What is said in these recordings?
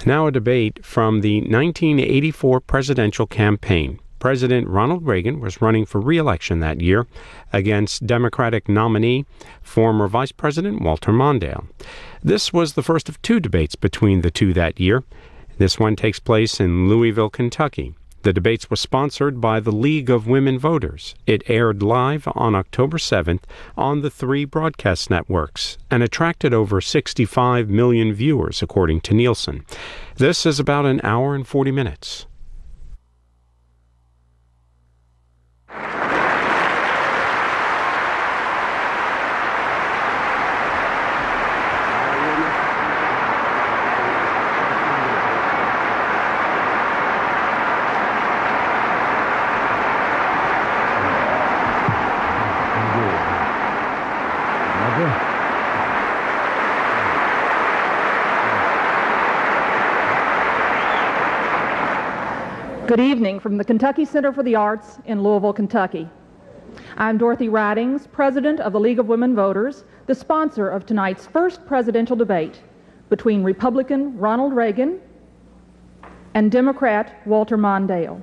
Now a debate from the 1984 presidential campaign. President Ronald Reagan was running for re-election that year against Democratic nominee, former Vice President Walter Mondale. This was the first of two debates between the two that year. This one takes place in Louisville, Kentucky. The debates were sponsored by the League of Women Voters. It aired live on October 7th on the 3 broadcast networks and attracted over 65 million viewers, according to Nielsen. This is about an hour and 40 minutes. Good evening from the Kentucky Center for the Arts in Louisville, Kentucky. I'm Dorothy Ridings, President of the League of Women Voters, the sponsor of tonight's first presidential debate between Republican Ronald Reagan and Democrat Walter Mondale.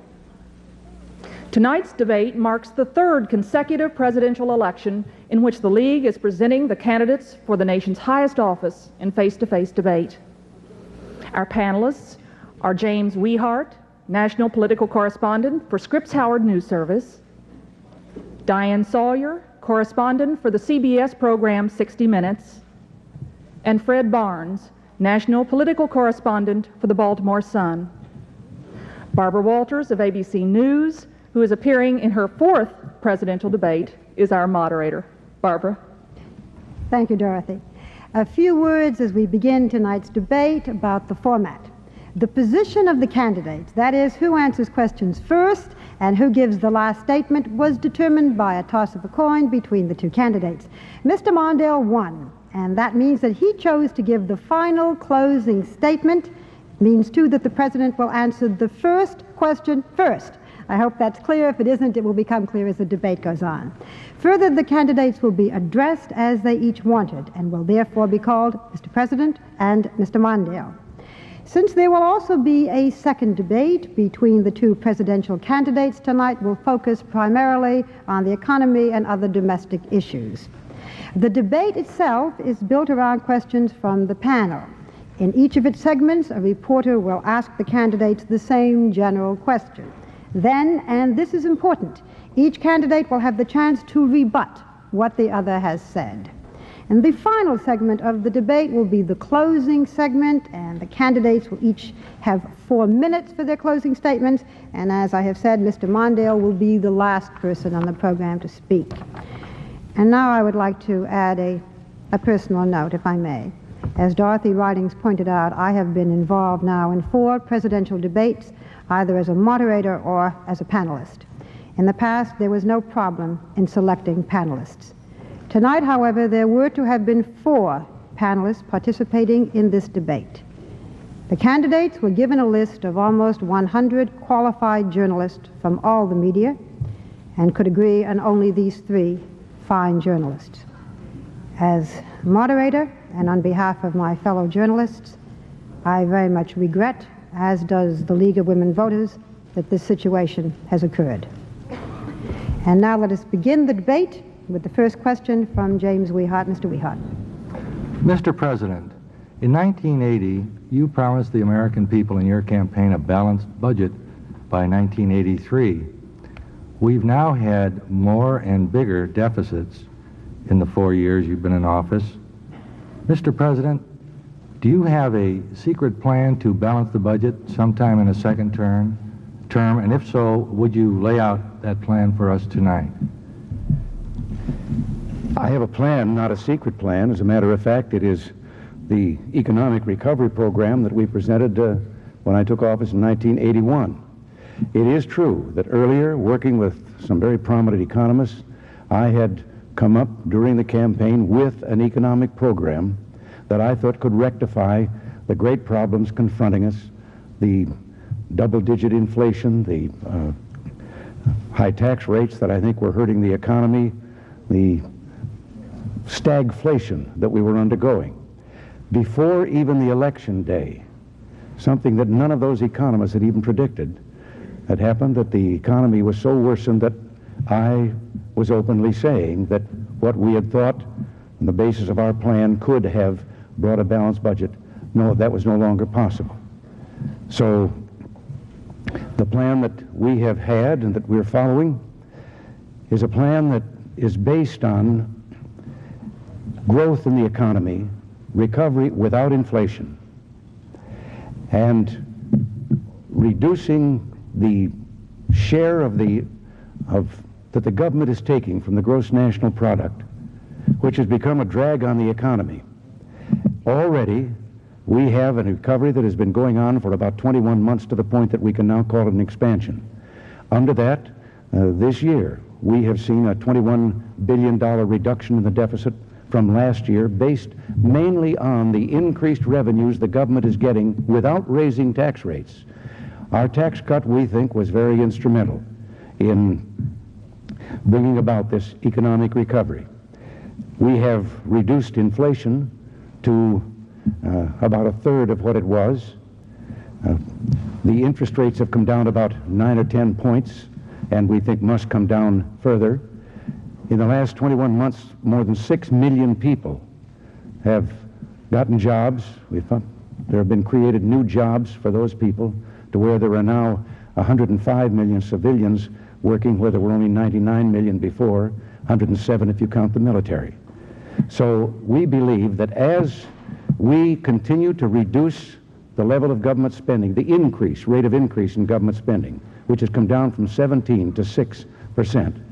Tonight's debate marks the third consecutive presidential election in which the League is presenting the candidates for the nation's highest office in face-to-face debate. Our panelists are James Wehart, National Political Correspondent for Scripps Howard News Service, Diane Sawyer, Correspondent for the CBS program 60 Minutes, and Fred Barnes, National Political Correspondent for the Baltimore Sun. Barbara Walters of ABC News, who is appearing in her fourth presidential debate, is our moderator. Barbara. Thank you, Dorothy. A few words as we begin tonight's debate about the format. The position of the candidates, that is, who answers questions first and who gives the last statement, was determined by a toss of a coin between the two candidates. Mr. Mondale won, and that means that he chose to give the final closing statement. Means, too, that the President will answer the first question first. I hope that's clear. If it isn't, it will become clear as the debate goes on. Further, the candidates will be addressed as they each wanted and will therefore be called Mr. President and Mr. Mondale. Since there will also be a second debate between the two presidential candidates, tonight will focus primarily on the economy and other domestic issues. The debate itself is built around questions from the panel. In each of its segments, a reporter will ask the candidates the same general question. Then, and this is important, each candidate will have the chance to rebut what the other has said. And the final segment of the debate will be the closing segment, and the candidates will each have 4 minutes for their closing statements. And as I have said, Mr. Mondale will be the last person on the program to speak. And now I would like to add a personal note, if I may. As Dorothy Ridings pointed out, I have been involved now in 4 presidential debates, either as a moderator or as a panelist. In the past, there was no problem in selecting panelists. Tonight, however, there were to have been 4 panelists participating in this debate. The candidates were given a list of almost 100 qualified journalists from all the media and could agree on only these 3 fine journalists. As moderator and on behalf of my fellow journalists, I very much regret, as does the League of Women Voters, that this situation has occurred. And now let us begin the debate with the first question from James Wehart. Mr. Wehart. Mr. President, in 1980, you promised the American people in your campaign a balanced budget by 1983. We've now had more and bigger deficits in the 4 years you've been in office. Mr. President, do you have a secret plan to balance the budget sometime in a second term? And if so, would you lay out that plan for us tonight? I have a plan, not a secret plan. As a matter of fact, it is the economic recovery program that we presented when I took office in 1981. It is true that earlier, working with some very prominent economists, I had come up during the campaign with an economic program that I thought could rectify the great problems confronting us, the double-digit inflation, the high tax rates that I think were hurting the economy, the stagflation that we were undergoing. Before even the election day, something that none of those economists had even predicted. It happened that the economy was so worsened that I was openly saying that what we had thought on the basis of our plan could have brought a balanced budget, no, that was no longer possible. So the plan that we have had and that we're following is a plan that is based on growth in the economy, recovery without inflation, and reducing the share of that the government is taking from the gross national product, which has become a drag on the economy. Already, we have a recovery that has been going on for about 21 months to the point that we can now call it an expansion. Under that, this year, we have seen a $21 billion reduction in the deficit from last year, based mainly on the increased revenues the government is getting without raising tax rates. Our tax cut, we think, was very instrumental in bringing about this economic recovery. We have reduced inflation to about a third of what it was. The interest rates have come down about 9 or 10 points, and we think must come down further. In the last 21 months, more than 6 million people have gotten jobs. There have been created new jobs for those people, to where there are now 105 million civilians working where there were only 99 million before, 107 if you count the military. So we believe that as we continue to reduce the level of government spending, the rate of increase in government spending, which has come down from 17 to 6%,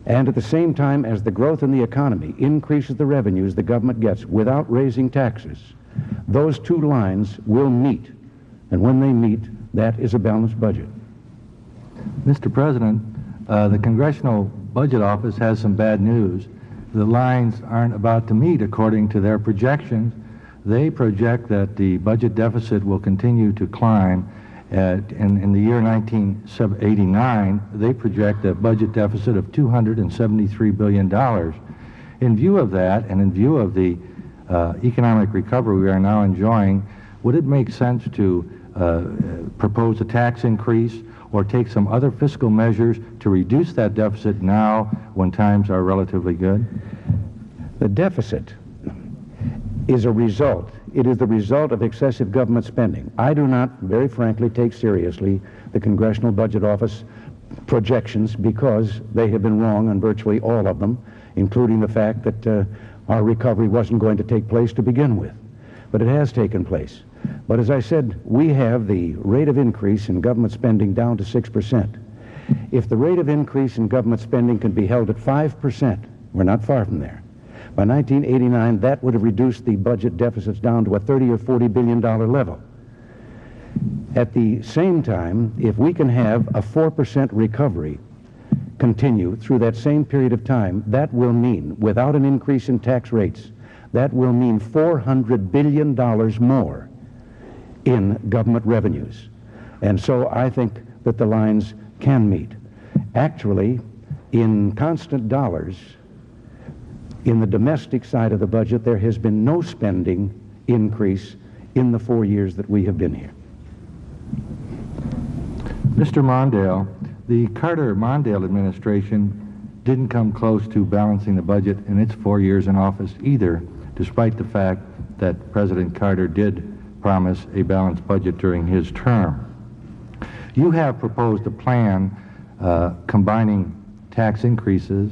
and at the same time as the growth in the economy increases the revenues the government gets without raising taxes, those two lines will meet. And when they meet, that is a balanced budget. Mr. President, the Congressional Budget Office has some bad news. The lines aren't about to meet according to their projections. They project that the budget deficit will continue to climb. In the year 1989, they project a budget deficit of $273 billion. In view of that, and in view of the economic recovery we are now enjoying, would it make sense to propose a tax increase or take some other fiscal measures to reduce that deficit now when times are relatively good? The deficit is a result. It is the result of excessive government spending. I do not, very frankly, take seriously the Congressional Budget Office projections because they have been wrong on virtually all of them, including the fact that our recovery wasn't going to take place to begin with. But it has taken place. But as I said, we have the rate of increase in government spending down to 6%. If the rate of increase in government spending can be held at 5%, we're not far from there. By 1989, that would have reduced the budget deficits down to a $30 or $40 billion level. At the same time, if we can have a 4% recovery continue through that same period of time, that will mean, without an increase in tax rates, that will mean $400 billion more in government revenues. And so I think that the lines can meet. Actually, in constant dollars, in the domestic side of the budget, there has been no spending increase in the 4 years that we have been here. Mr. Mondale, the Carter-Mondale administration didn't come close to balancing the budget in its 4 years in office either, despite the fact that President Carter did promise a balanced budget during his term. You have proposed a plan combining tax increases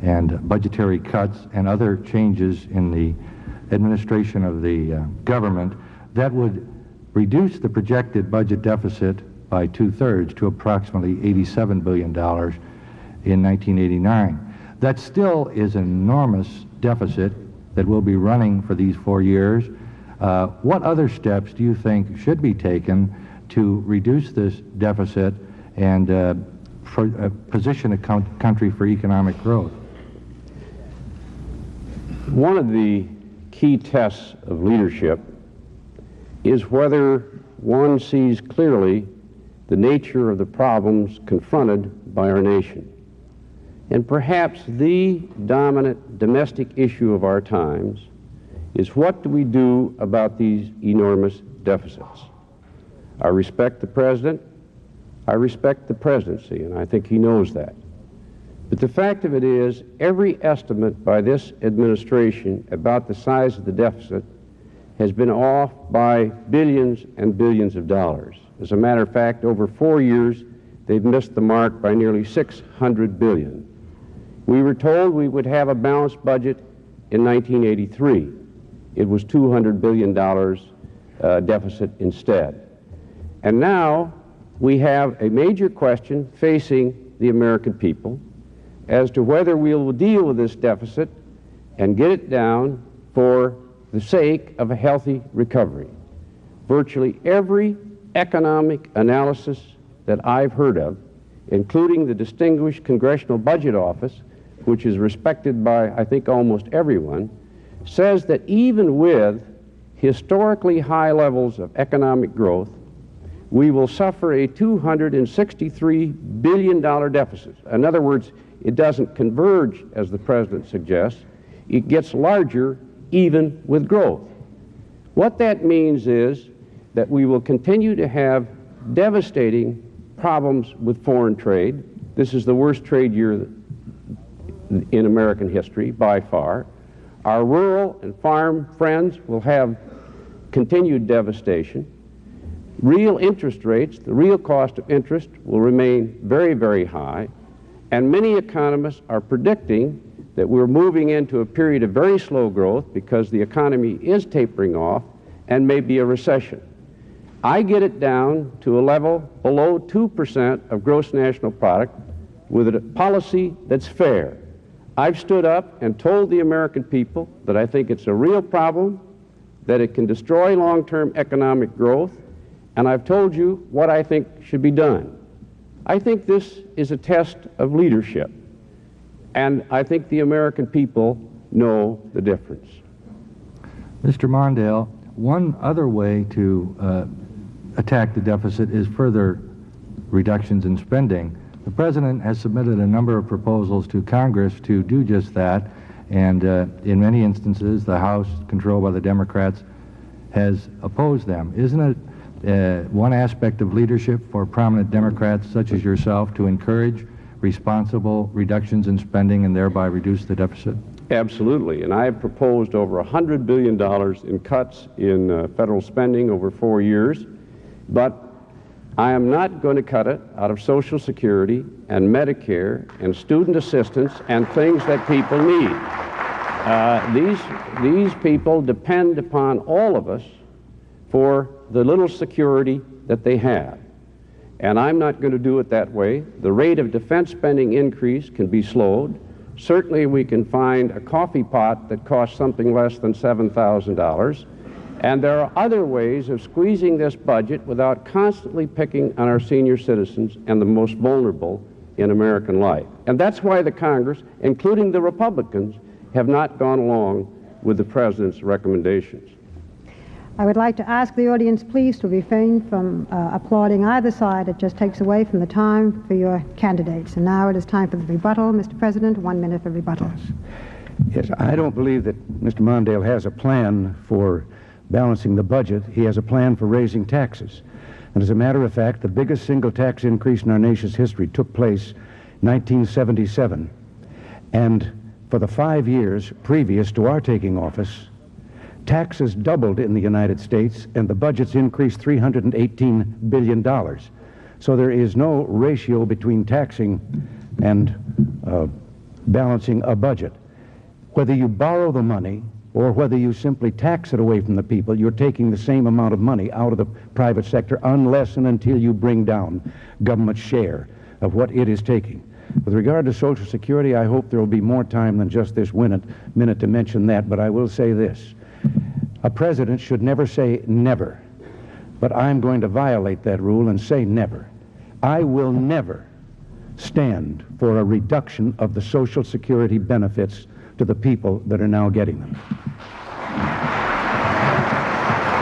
and budgetary cuts and other changes in the administration of the government that would reduce the projected budget deficit by 2/3 to approximately $87 billion in 1989. That still is an enormous deficit that will be running for these 4 years. What other steps do you think should be taken to reduce this deficit and position a country for economic growth? One of the key tests of leadership is whether one sees clearly the nature of the problems confronted by our nation. And perhaps the dominant domestic issue of our times is, what do we do about these enormous deficits? I respect the President. I respect the presidency, and I think he knows that. But the fact of it is, every estimate by this administration about the size of the deficit has been off by billions and billions of dollars. As a matter of fact, over 4 years, they've missed the mark by nearly $600 billion. We were told we would have a balanced budget in 1983. It was $200 billion deficit instead. And now we have a major question facing the American people as to whether we will deal with this deficit and get it down for the sake of a healthy recovery. Virtually every economic analysis that I've heard of, including the distinguished Congressional Budget Office, which is respected by, I think, almost everyone, says that even with historically high levels of economic growth, we will suffer a $263 billion deficit. In other words, it doesn't converge, as the President suggests. It gets larger even with growth. What that means is that we will continue to have devastating problems with foreign trade. This is the worst trade year in American history by far. Our rural and farm friends will have continued devastation. Real interest rates, the real cost of interest, will remain very, very high, and many economists are predicting that we're moving into a period of very slow growth because the economy is tapering off and may be a recession. I get it down to a level below 2% of gross national product with a policy that's fair. I've stood up and told the American people that I think it's a real problem, that it can destroy long-term economic growth, and I've told you what I think should be done. I think this is a test of leadership, and I think the American people know the difference. Mr. Mondale, one other way to attack the deficit is further reductions in spending. The President has submitted a number of proposals to Congress to do just that, and in many instances, the House, controlled by the Democrats, has opposed them. Isn't it one aspect of leadership for prominent Democrats such as yourself to encourage responsible reductions in spending and thereby reduce the deficit? Absolutely, and I have proposed over $100 billion in cuts in federal spending over 4 years, but I am not going to cut it out of Social Security and Medicare and student assistance and things that people need. These people depend upon all of us for the little security that they have. And I'm not going to do it that way. The rate of defense spending increase can be slowed. Certainly we can find a coffee pot that costs something less than $7,000. And there are other ways of squeezing this budget without constantly picking on our senior citizens and the most vulnerable in American life. And that's why the Congress, including the Republicans, have not gone along with the President's recommendations. I would like to ask the audience, please, to refrain from applauding either side. It just takes away from the time for your candidates. And now it is time for the rebuttal. Mr. President, 1 minute for rebuttal. Yes, I don't believe that Mr. Mondale has a plan for balancing the budget. He has a plan for raising taxes. And as a matter of fact, the biggest single tax increase in our nation's history took place in 1977. And for the 5 years previous to our taking office, taxes doubled in the United States, and the budgets increased $318 billion. So there is no ratio between taxing and balancing a budget. Whether you borrow the money or whether you simply tax it away from the people, you're taking the same amount of money out of the private sector unless and until you bring down government's share of what it is taking. With regard to Social Security, I hope there will be more time than just this minute to mention that, but I will say this. A president should never say never, but I'm going to violate that rule and say never. I will never stand for a reduction of the Social Security benefits to the people that are now getting them.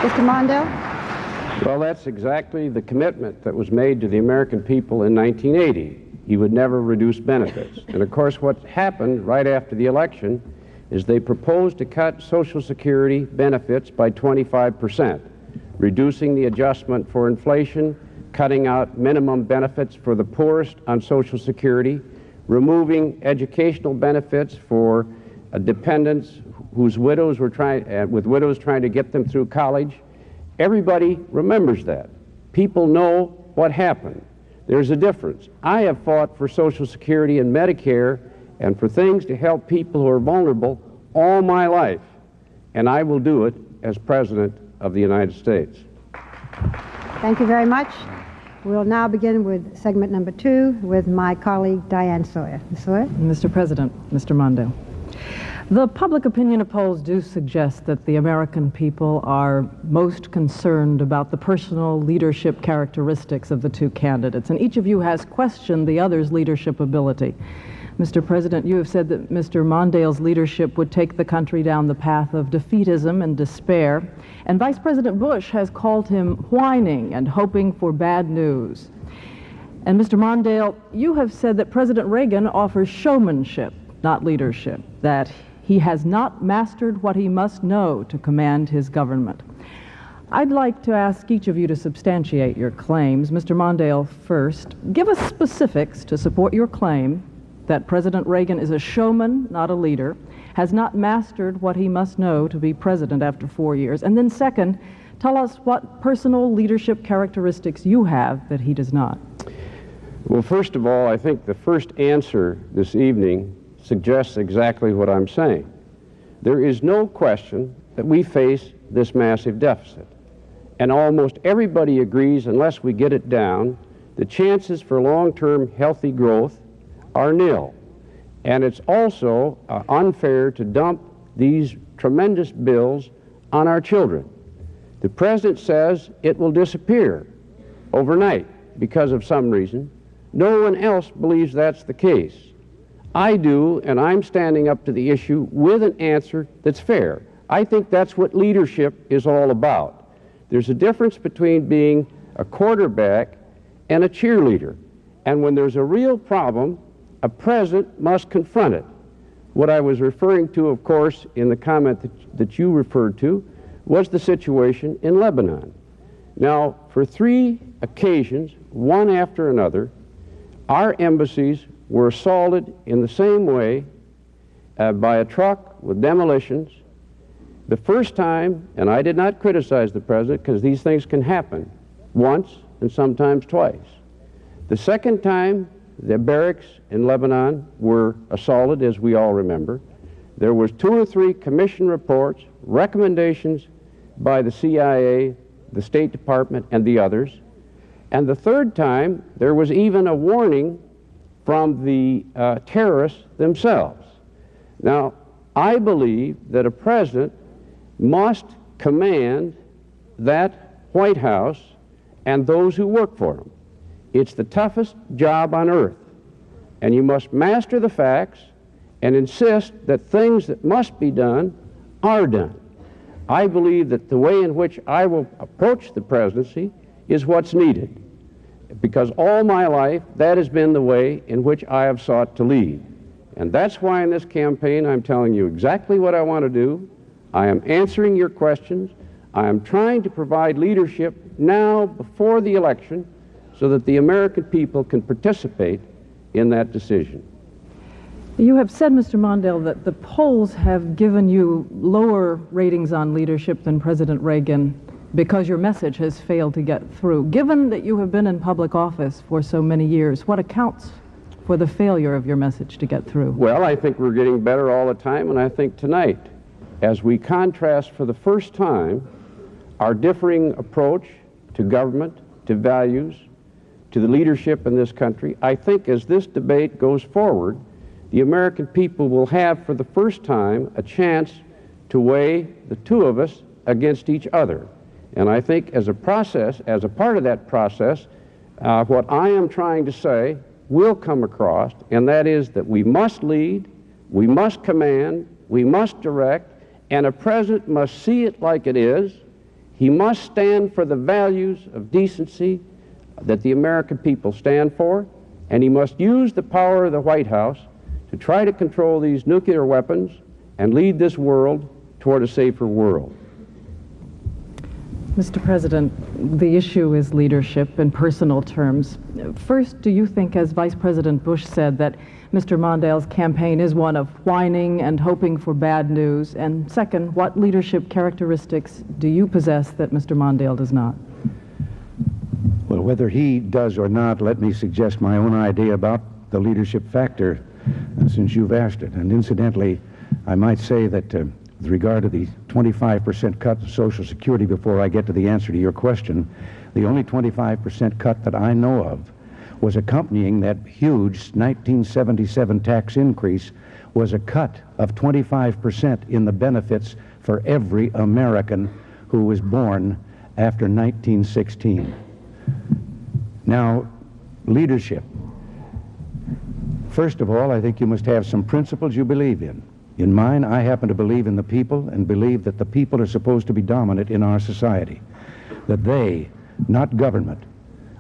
Mr. Mondale? Well, that's exactly the commitment that was made to the American people in 1980. He would never reduce benefits. And of course, what happened right after the election is they proposed to cut Social Security benefits by 25%. reducing the adjustment for inflation, cutting out minimum benefits for the poorest on Social Security, removing educational benefits for dependents whose widows were trying to get them through college. Everybody remembers that. People know what happened. There's a difference. I have fought for Social Security and Medicare and for things to help people who are vulnerable all my life, and I will do it as President of the United States. Thank you very much. We'll now begin with segment number 2 with my colleague Diane Sawyer. Ms. Sawyer? Mr. President, Mr. Mondale. The public opinion polls do suggest that the American people are most concerned about the personal leadership characteristics of the two candidates, and each of you has questioned the other's leadership ability. Mr. President, you have said that Mr. Mondale's leadership would take the country down the path of defeatism and despair, and Vice President Bush has called him whining and hoping for bad news. And Mr. Mondale, you have said that President Reagan offers showmanship, not leadership, that he has not mastered what he must know to command his government. I'd like to ask each of you to substantiate your claims. Mr. Mondale first. Give us specifics to support your claim that President Reagan is a showman, not a leader, has not mastered what he must know to be president after 4 years. And then second, tell us what personal leadership characteristics you have that he does not. Well, first of all, I think the first answer this evening suggests exactly what I'm saying. There is no question that we face this massive deficit. And almost everybody agrees, unless we get it down, the chances for long-term healthy growth are nil. And it's also unfair to dump these tremendous bills on our children. The president says it will disappear overnight because of some reason. No one else believes that's the case. I do, and I'm standing up to the issue with an answer that's fair. I think that's what leadership is all about. There's a difference between being a quarterback and a cheerleader. And when there's a real problem, a president must confront it. What I was referring to, of course, in the comment that you referred to, was the situation in Lebanon. Now, for 3 occasions, one after another, our embassies were assaulted in the same way by a truck with demolitions. The first time, and I did not criticize the president because these things can happen once and sometimes twice. The second time, the barracks in Lebanon were assaulted, as we all remember. There was 2 or 3 commission reports, recommendations by the CIA, the State Department, and the others. And the third time, there was even a warning from the terrorists themselves. Now, I believe that a president must command that White House and those who work for him. It's the toughest job on earth, and you must master the facts and insist that things that must be done are done. I believe that the way in which I will approach the presidency is what's needed, because all my life that has been the way in which I have sought to lead. And that's why in this campaign I'm telling you exactly what I want to do. I am answering your questions. I am trying to provide leadership now before the election so that the American people can participate in that decision. You have said, Mr. Mondale, that the polls have given you lower ratings on leadership than President Reagan because your message has failed to get through. Given that you have been in public office for so many years, what accounts for the failure of your message to get through? Well, I think we're getting better all the time, and I think tonight, as we contrast for the first time our differing approach to government, to values, to the leadership in this country, I think as this debate goes forward, the American people will have for the first time a chance to weigh the two of us against each other. And I think as a process, as a part of that process, what I am trying to say will come across, and that is that we must lead, we must command, we must direct, and a president must see it like it is. He must stand for the values of decency that the American people stand for, and he must use the power of the White House to try to control these nuclear weapons and lead this world toward a safer world. Mr. President, the issue is leadership in personal terms. First, do you think, as Vice President Bush said, that Mr. Mondale's campaign is one of whining and hoping for bad news? And second, what leadership characteristics do you possess that Mr. Mondale does not? Well, whether he does or not, let me suggest my own idea about the leadership factor, since you've asked it. And incidentally, I might say that with regard to the 25% cut of Social Security, before I get to the answer to your question, the only 25% cut that I know of was accompanying that huge 1977 tax increase was a cut of 25% in the benefits for every American who was born after 1916. Now, leadership. First of all, I think you must have some principles you believe in. In mine, I happen to believe in the people and believe that the people are supposed to be dominant in our society. That they, not government,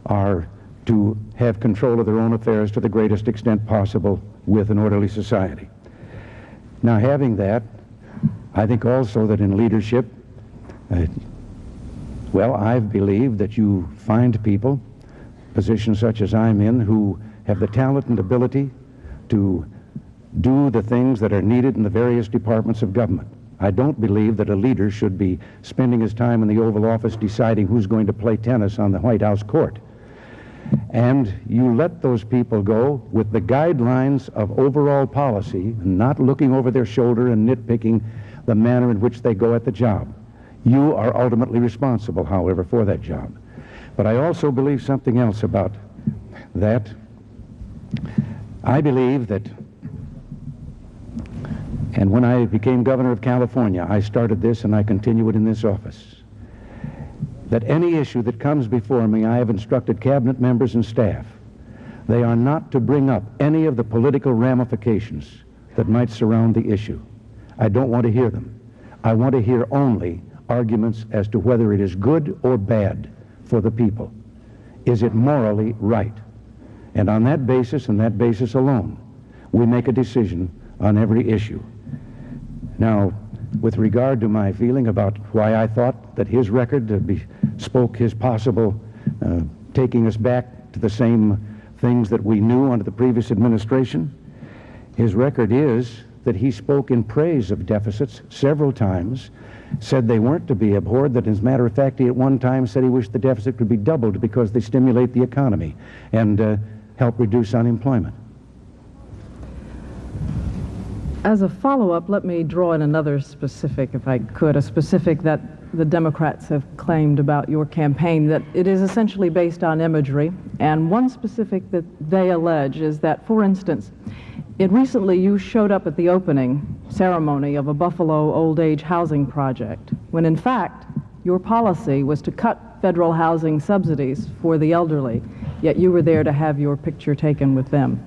are to have control of their own affairs to the greatest extent possible with an orderly society. Now, having that, I think also that in leadership, well, I've believed that you find people, positions such as I'm in, who have the talent and ability to do the things that are needed in the various departments of government. I don't believe that a leader should be spending his time in the Oval Office deciding who's going to play tennis on the White House court. And you let those people go with the guidelines of overall policy, not looking over their shoulder and nitpicking the manner in which they go at the job. You are ultimately responsible, however, for that job. But I also believe something else about that. I believe that, and when I became governor of California, I started this and I continue it in this office, that any issue that comes before me, I have instructed cabinet members and staff, they are not to bring up any of the political ramifications that might surround the issue. I don't want to hear them. I want to hear only arguments as to whether it is good or bad for the people. Is it morally right? And on that basis, and that basis alone, we make a decision on every issue. Now, with regard to my feeling about why I thought that his record spoke his possible taking us back to the same things that we knew under the previous administration, his record is that he spoke in praise of deficits several times, said they weren't to be abhorred, that as a matter of fact, he at one time said he wished the deficit could be doubled because they stimulate the economy and help reduce unemployment. As a follow-up, let me draw in another specific, if I could, a specific that the Democrats have claimed about your campaign, that it is essentially based on imagery. And one specific that they allege is that, for instance, recently you showed up at the opening ceremony of a Buffalo old age housing project, when in fact your policy was to cut federal housing subsidies for the elderly, yet you were there to have your picture taken with them.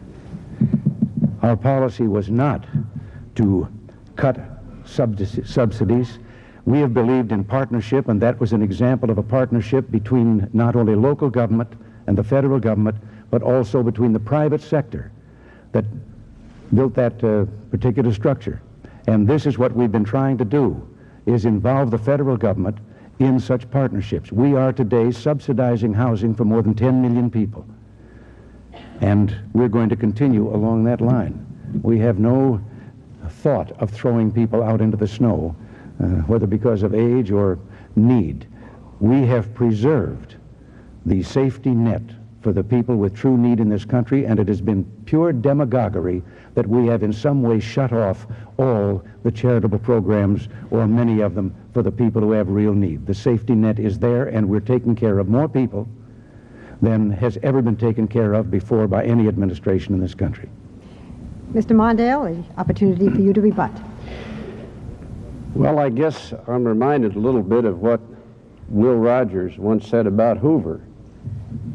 Our policy was not to cut subsidies. We have believed in partnership, and that was an example of a partnership between not only local government and the federal government, but also between the private sector that built that particular structure. And this is what we've been trying to do, is involve the federal government in such partnerships. We are today subsidizing housing for more than 10 million people. And we're going to continue along that line. We have no thought of throwing people out into the snow, whether because of age or need. We have preserved the safety net for the people with true need in this country, and it has been pure demagoguery that we have in some way shut off all the charitable programs, or many of them, for the people who have real need. The safety net is there, and we're taking care of more people than has ever been taken care of before by any administration in this country. Mr. Mondale, an opportunity for you to rebut. Well, I guess I'm reminded a little bit of what Will Rogers once said about Hoover.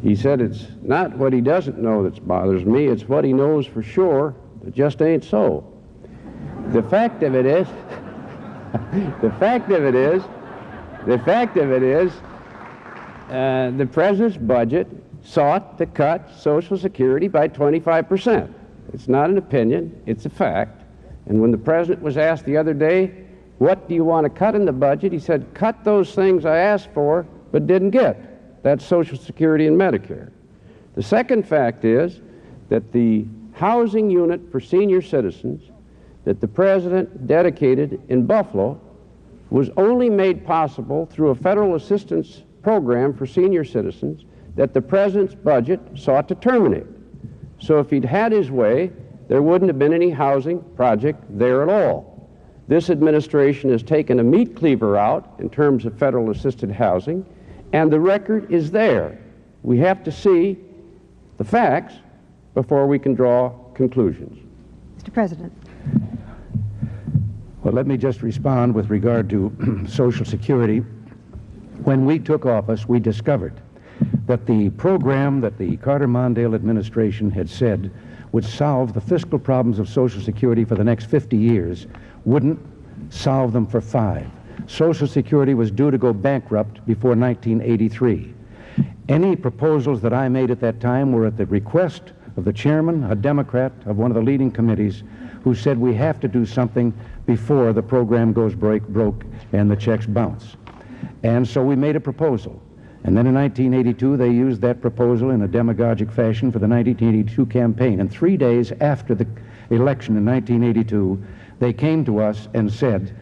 He said, it's not what he doesn't know that bothers me, it's what he knows for sure that just ain't so. The fact of it is, the president's budget sought to cut Social Security by 25%. It's not an opinion, it's a fact. And when the president was asked the other day what do you want to cut in the budget? He said, cut those things I asked for but didn't get. That's Social Security and Medicare. The second fact is that the housing unit for senior citizens that the President dedicated in Buffalo was only made possible through a federal assistance program for senior citizens that the President's budget sought to terminate. So if he'd had his way, there wouldn't have been any housing project there at all. This administration has taken a meat cleaver out in terms of federal assisted housing, and the record is there. We have to see the facts before we can draw conclusions. Mr. President. Well, let me just respond with regard to Social Security. When we took office, we discovered that the program that the Carter-Mondale administration had said would solve the fiscal problems of Social Security for the next 50 years wouldn't solve them for 5. Social Security was due to go bankrupt before 1983. Any proposals that I made at that time were at the request of the chairman, a Democrat of one of the leading committees, who said we have to do something before the program goes broke and the checks bounce. And so we made a proposal. And then in 1982, they used that proposal in a demagogic fashion for the 1982 campaign. And 3 days after the election in 1982, they came to us and said,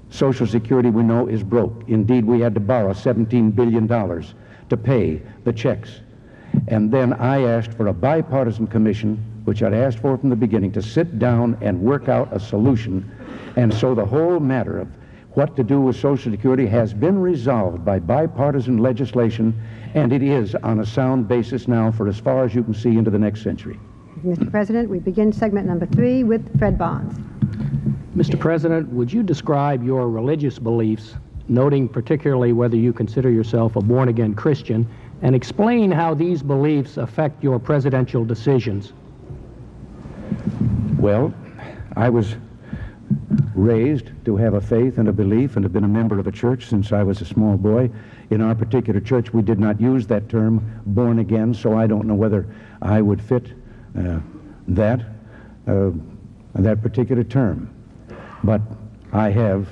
Social Security, we know, is broke. Indeed, we had to borrow $17 billion to pay the checks. And then I asked for a bipartisan commission, which I'd asked for from the beginning, to sit down and work out a solution. And so the whole matter of what to do with Social Security has been resolved by bipartisan legislation, and it is on a sound basis now for as far as you can see into the next century. Mr. President, we begin segment number 3 with Fred Barnes. Mr. President, would you describe your religious beliefs, noting particularly whether you consider yourself a born-again Christian, and explain how these beliefs affect your presidential decisions? Well, I was raised to have a faith and a belief and have been a member of a church since I was a small boy. In our particular church, we did not use that term, born again, so I don't know whether I would fit that particular term. But I have,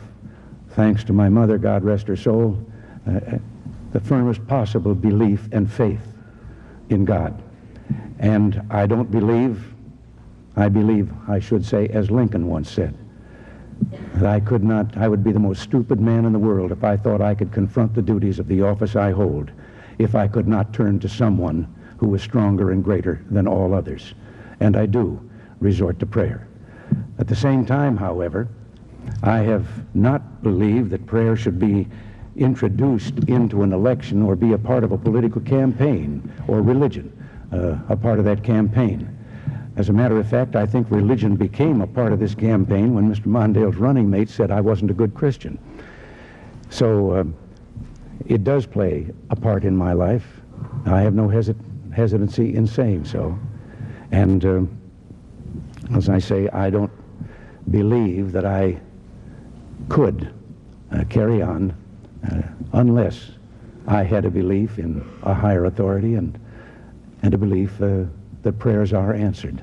thanks to my mother, God rest her soul, the firmest possible belief and faith in God. And I don't believe, I should say, as Lincoln once said, that I would be the most stupid man in the world if I thought I could confront the duties of the office I hold if I could not turn to someone who was stronger and greater than all others. And I do resort to prayer. At the same time, however, I have not believed that prayer should be introduced into an election or be a part of a political campaign or religion, a part of that campaign. As a matter of fact, I think religion became a part of this campaign when Mr. Mondale's running mate said I wasn't a good Christian. So it does play a part in my life. I have no hesitancy in saying so. And as I say, I don't believe that I could carry on unless I had a belief in a higher authority and a belief that prayers are answered.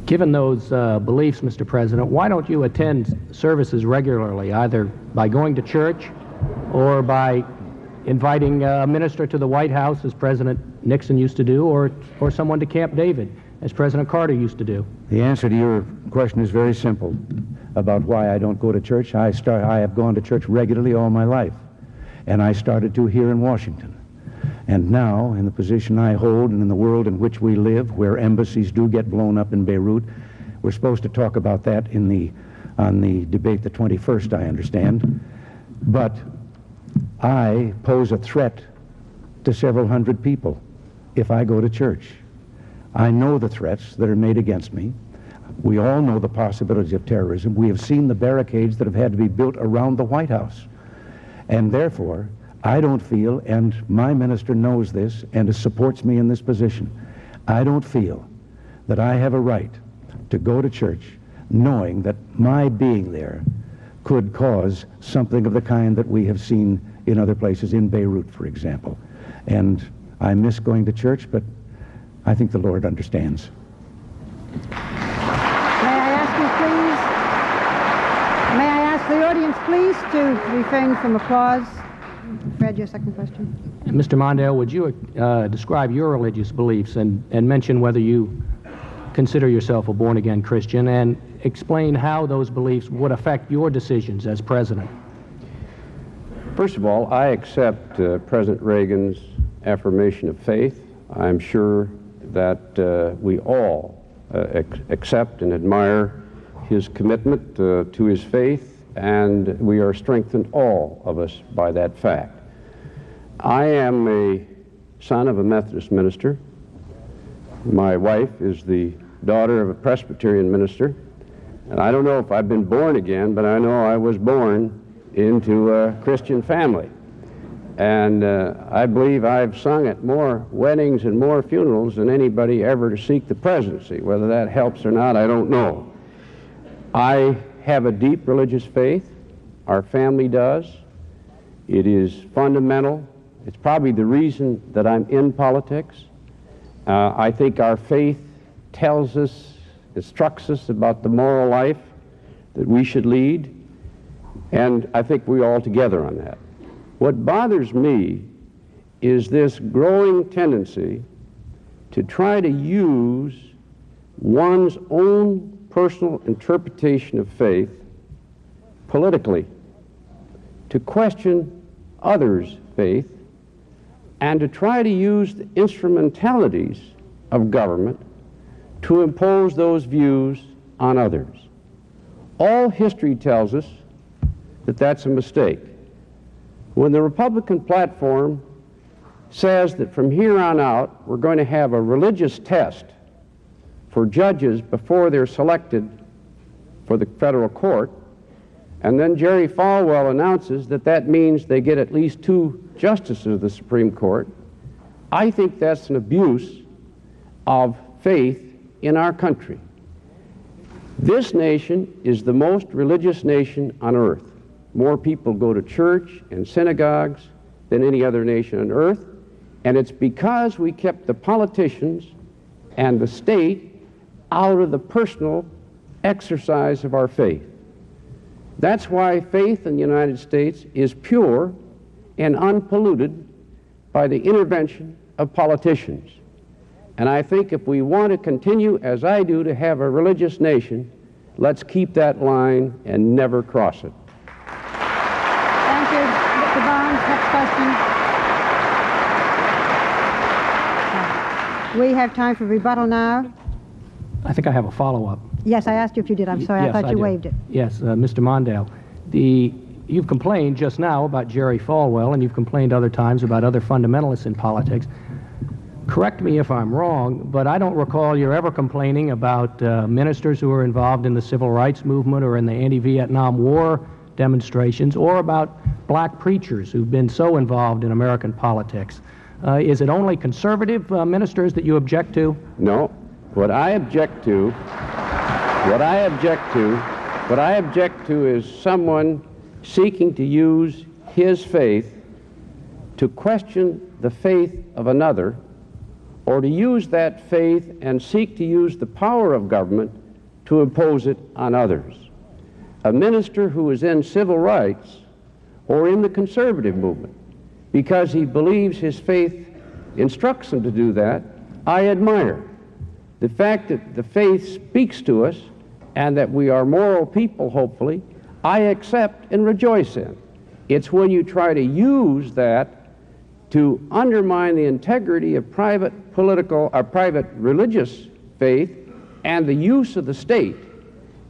Given those beliefs, Mr. President, why don't you attend services regularly, either by going to church or by inviting a minister to the White House, as President Nixon used to do, or someone to Camp David, as President Carter used to do? The answer to your question is very simple about why I don't go to church. I have gone to church regularly all my life, and I started to here in Washington. And now, in the position I hold and in the world in which we live, where embassies do get blown up in Beirut, we're supposed to talk about that on the debate the 21st, I understand. But I pose a threat to several hundred people if I go to church. I know the threats that are made against me. We all know the possibilities of terrorism. We have seen the barricades that have had to be built around the White House. And therefore, I don't feel, and my minister knows this and supports me in this position, I don't feel that I have a right to go to church knowing that my being there could cause something of the kind that we have seen in other places, in Beirut, for example. And I miss going to church, but I think the Lord understands. May I ask you, please? please to refrain from applause. Fred, your second question. Mr. Mondale, would you describe your religious beliefs and mention whether you consider yourself a born-again Christian, and explain how those beliefs would affect your decisions as president? First of all, I accept President Reagan's affirmation of faith. I'm sure that we all accept and admire his commitment to his faith, and we are strengthened, all of us, by that fact. I am a son of a Methodist minister. My wife is the daughter of a Presbyterian minister, and I don't know if I've been born again, but I know I was born into a Christian family. And I believe I've sung at more weddings and more funerals than anybody ever to seek the presidency. Whether that helps or not, I don't know. I have a deep religious faith. Our family does. It is fundamental. It's probably the reason that I'm in politics. I think our faith tells us, instructs us about the moral life that we should lead, and I think we're all together on that. What bothers me is this growing tendency to try to use one's own personal interpretation of faith politically, to question others' faith, and to try to use the instrumentalities of government to impose those views on others. All history tells us that that's a mistake. When the Republican platform says that from here on out we're going to have a religious test for judges before they're selected for the federal court, and then Jerry Falwell announces that that means they get at least 2 justices of the Supreme Court, I think that's an abuse of faith in our country. This nation is the most religious nation on earth. More people go to church and synagogues than any other nation on earth, and it's because we kept the politicians and the state out of the personal exercise of our faith. That's why faith in the United States is pure and unpolluted by the intervention of politicians. And I think if we want to continue, as I do, to have a religious nation, let's keep that line and never cross it. Thank you. Mr. Barnes, next question. We have time for rebuttal now. I think I have a follow-up. Yes, I asked you if you did. I'm sorry, Yes, I thought you did. waived it. Yes, Mr. Mondale, you've complained just now about Jerry Falwell, and you've complained other times about other fundamentalists in politics. Correct me if I'm wrong, but I don't recall you ever complaining about ministers who were involved in the civil rights movement or in the anti-Vietnam War demonstrations, or about black preachers who've been so involved in American politics. Is it only conservative ministers that you object to? No. What I object to is someone seeking to use his faith to question the faith of another, or to use that faith and seek to use the power of government to impose it on others. A minister who is in civil rights or in the conservative movement, because he believes his faith instructs him to do that, I admire. The fact that the faith speaks to us and that we are moral people, hopefully, I accept and rejoice in. It's when you try to use that to undermine the integrity of private religious faith and the use of the state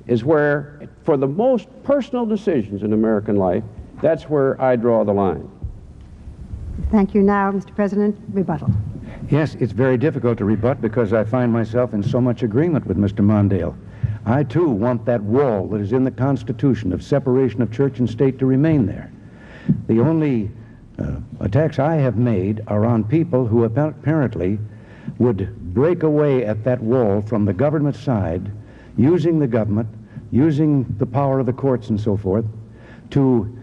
is where, for the most personal decisions in American life, that's where I draw the line. Thank you. Now, Mr. President, rebuttal. Yes, it's very difficult to rebut because I find myself in so much agreement with Mr. Mondale. I, too, want that wall that is in the Constitution of separation of church and state to remain there. The only attacks I have made are on people who apparently would break away at that wall from the government side, using the government, using the power of the courts and so forth, to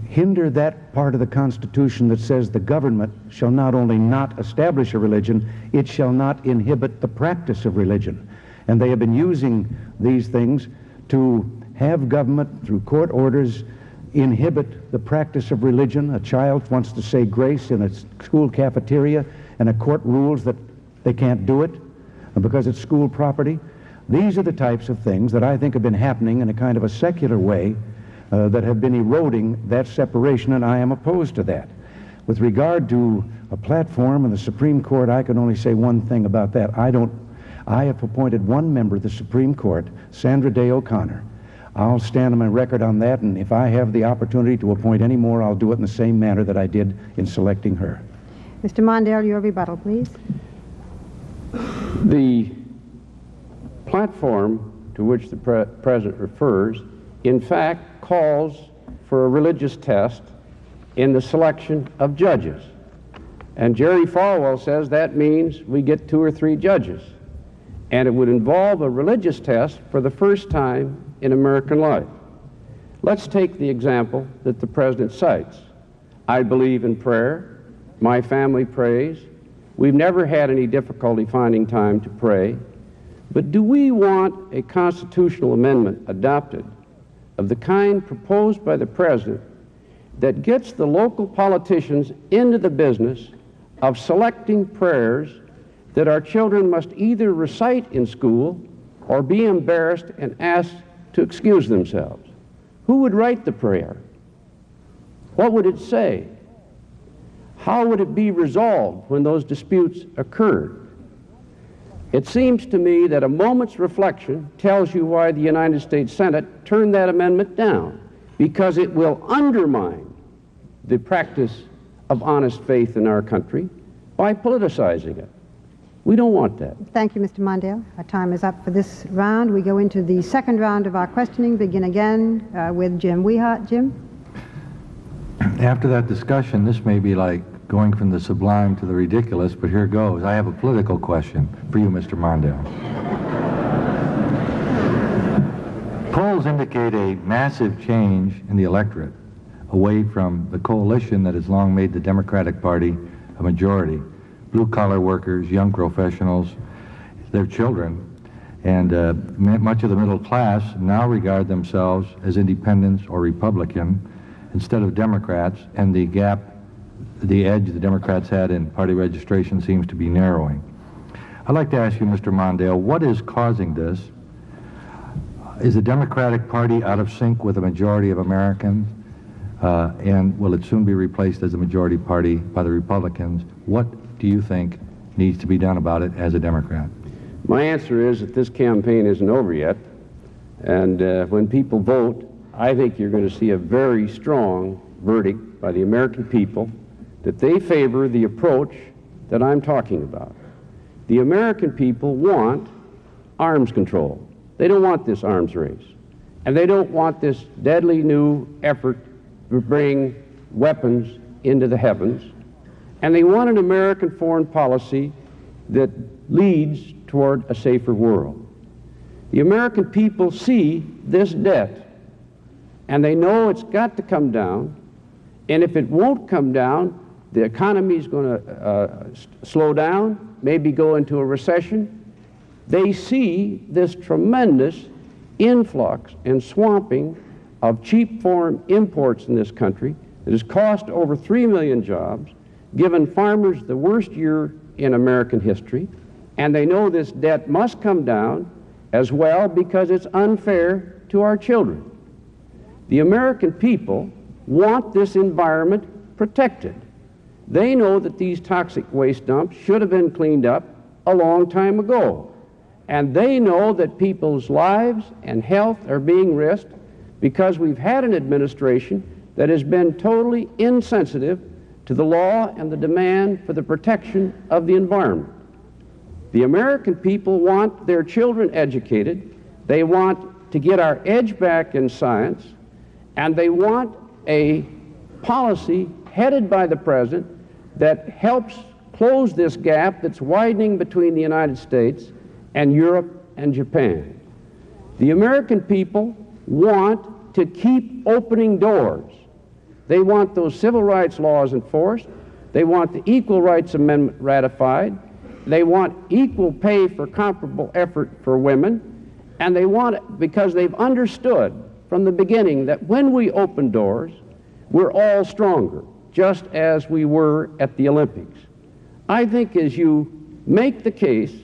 hinder that part of the Constitution that says the government shall not only not establish a religion, it shall not inhibit the practice of religion. And they have been using these things to have government, through court orders, inhibit the practice of religion. A child wants to say grace in a school cafeteria, and a court rules that they can't do it because it's school property. These are the types of things that I think have been happening in a kind of a secular way that have been eroding that separation, and I am opposed to that. With regard to a platform in the Supreme Court, I can only say one thing about that. I have appointed one member of the Supreme Court, Sandra Day O'Connor. I'll stand on my record on that, and if I have the opportunity to appoint any more, I'll do it in the same manner that I did in selecting her. Mr. Mondale, your rebuttal, please. The platform to which the President refers, in fact, calls for a religious test in the selection of judges. And Jerry Falwell says that means we get 2 or 3 judges. And it would involve a religious test for the first time in American life. Let's take the example that the President cites. I believe in prayer. My family prays. We've never had any difficulty finding time to pray. But do we want a constitutional amendment adopted of the kind proposed by the President that gets the local politicians into the business of selecting prayers that our children must either recite in school or be embarrassed and asked to excuse themselves? Who would write the prayer? What would it say? How would it be resolved when those disputes occurred? It seems to me that a moment's reflection tells you why the United States Senate turned that amendment down, because it will undermine the practice of honest faith in our country by politicizing it. We don't want that. Thank you, Mr. Mondale. Our time is up for this round. We go into the second round of our questioning. Begin again with Jim Weihart. Jim? After that discussion, this may be like going from the sublime to the ridiculous, but here goes. I have a political question for you, Mr. Mondale. Polls indicate a massive change in the electorate away from the coalition that has long made the Democratic Party a majority. Blue-collar workers, young professionals, their children, and much of the middle class now regard themselves as independents or Republican instead of Democrats, and the gap, the edge the Democrats had in party registration seems to be narrowing. I'd like to ask you, Mr. Mondale, what is causing this? Is the Democratic Party out of sync with the majority of Americans? And will it soon be replaced as a majority party by the Republicans? What do you think needs to be done about it as a Democrat? My answer is that this campaign isn't over yet, and when people vote, I think you're going to see a very strong verdict by the American people that they favor the approach that I'm talking about. The American people want arms control. They don't want this arms race, and they don't want this deadly new effort to bring weapons into the heavens, and they want an American foreign policy that leads toward a safer world. The American people see this debt, and they know it's got to come down, and if it won't come down, the economy is going to slow down, maybe go into a recession. They see this tremendous influx and swamping of cheap foreign imports in this country that has cost over 3 million jobs, given farmers the worst year in American history, and they know this debt must come down as well because it's unfair to our children. The American people want this environment protected. They know that these toxic waste dumps should have been cleaned up a long time ago, and they know that people's lives and health are being risked because we've had an administration that has been totally insensitive to the law and the demand for the protection of the environment. The American people want their children educated, they want to get our edge back in science, and they want a policy headed by the President that helps close this gap that's widening between the United States and Europe and Japan. The American people want to keep opening doors. They want those civil rights laws enforced. They want the Equal Rights Amendment ratified. They want equal pay for comparable effort for women. And they want it because they've understood from the beginning that when we open doors, we're all stronger, just as we were at the Olympics. I think as you make the case,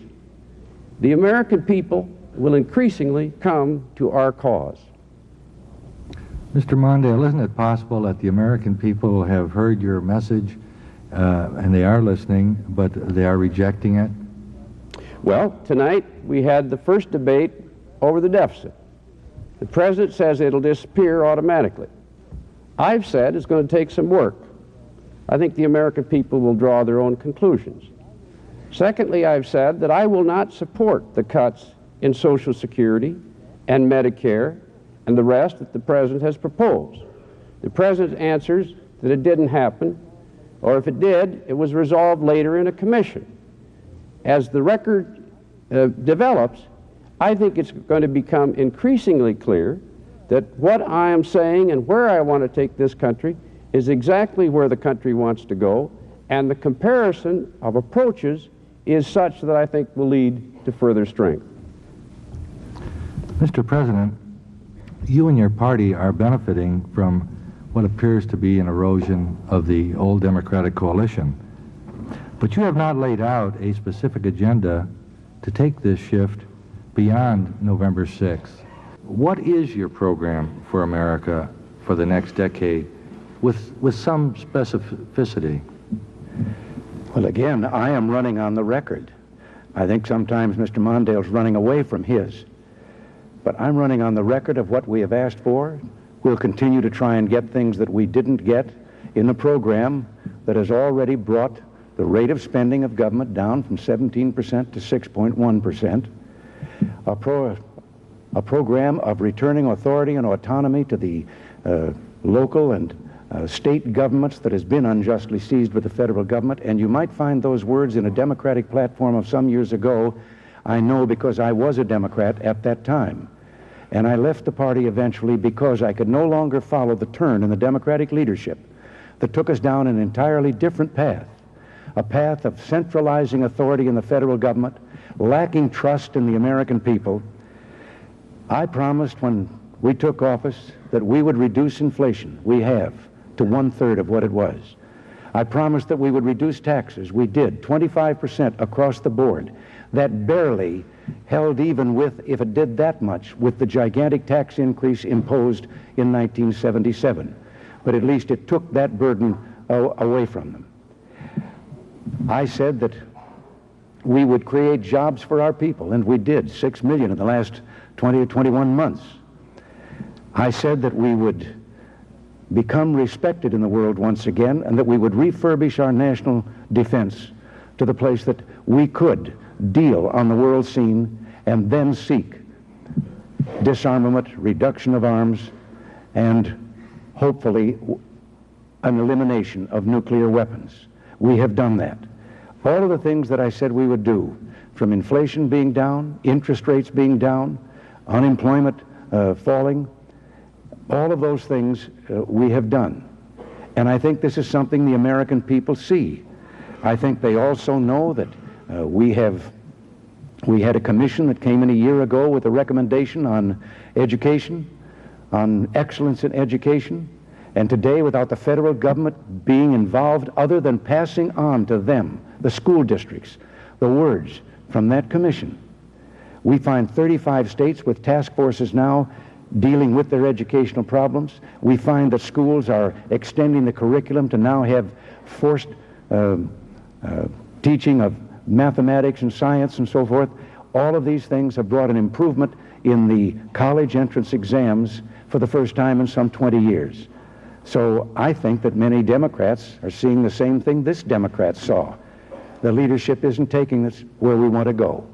the American people will increasingly come to our cause. Mr. Mondale, isn't it possible that the American people have heard your message and they are listening, but they are rejecting it? Well, tonight we had the first debate over the deficit. The President says it'll disappear automatically. I've said it's going to take some work. I think the American people will draw their own conclusions. Secondly, I've said that I will not support the cuts in Social Security and Medicare and the rest that the President has proposed. The President answers that it didn't happen, or if it did, it was resolved later in a commission. As the record develops, I think it's going to become increasingly clear that what I am saying and where I want to take this country is exactly where the country wants to go, and the comparison of approaches is such that I think will lead to further strength. Mr. President, you and your party are benefiting from what appears to be an erosion of the old Democratic coalition. But you have not laid out a specific agenda to take this shift beyond November 6th. What is your program for America for the next decade with some specificity? Well, again, I am running on the record. I think sometimes Mr. Mondale's running away from his. But I'm running on the record of what we have asked for. We'll continue to try and get things that we didn't get in the program that has already brought the rate of spending of government down from 17% to 6.1%. A program of returning authority and autonomy to the local and state governments that has been unjustly seized with the federal government. And you might find those words in a Democratic platform of some years ago. I know because I was a Democrat at that time. And I left the party eventually because I could no longer follow the turn in the Democratic leadership that took us down an entirely different path, a path of centralizing authority in the federal government, lacking trust in the American people. I promised when we took office that we would reduce inflation. We have, to 1/3 of what it was. I promised that we would reduce taxes. We did, 25% across the board. That barely held even with, if it did that much, with the gigantic tax increase imposed in 1977. But at least it took that burden away from them. I said that we would create jobs for our people, and we did, 6 million in the last 20 or 21 months. I said that we would become respected in the world once again, and that we would refurbish our national defense to the place that we could deal on the world scene and then seek disarmament, reduction of arms, and hopefully an elimination of nuclear weapons. We have done that. All of the things that I said we would do, from inflation being down, interest rates being down, unemployment falling, all of those things we have done. And I think this is something the American people see. I think they also know that we had a commission that came in a year ago with a recommendation on education, on excellence in education, and today, without the federal government being involved other than passing on to them, the school districts, the words from that commission, we find 35 states with task forces now dealing with their educational problems. We find that schools are extending the curriculum to now have forced teaching of mathematics and science and so forth. All of these things have brought an improvement in the college entrance exams for the first time in some 20 years. So I think that many Democrats are seeing the same thing this Democrat saw. The leadership isn't taking us where we want to go.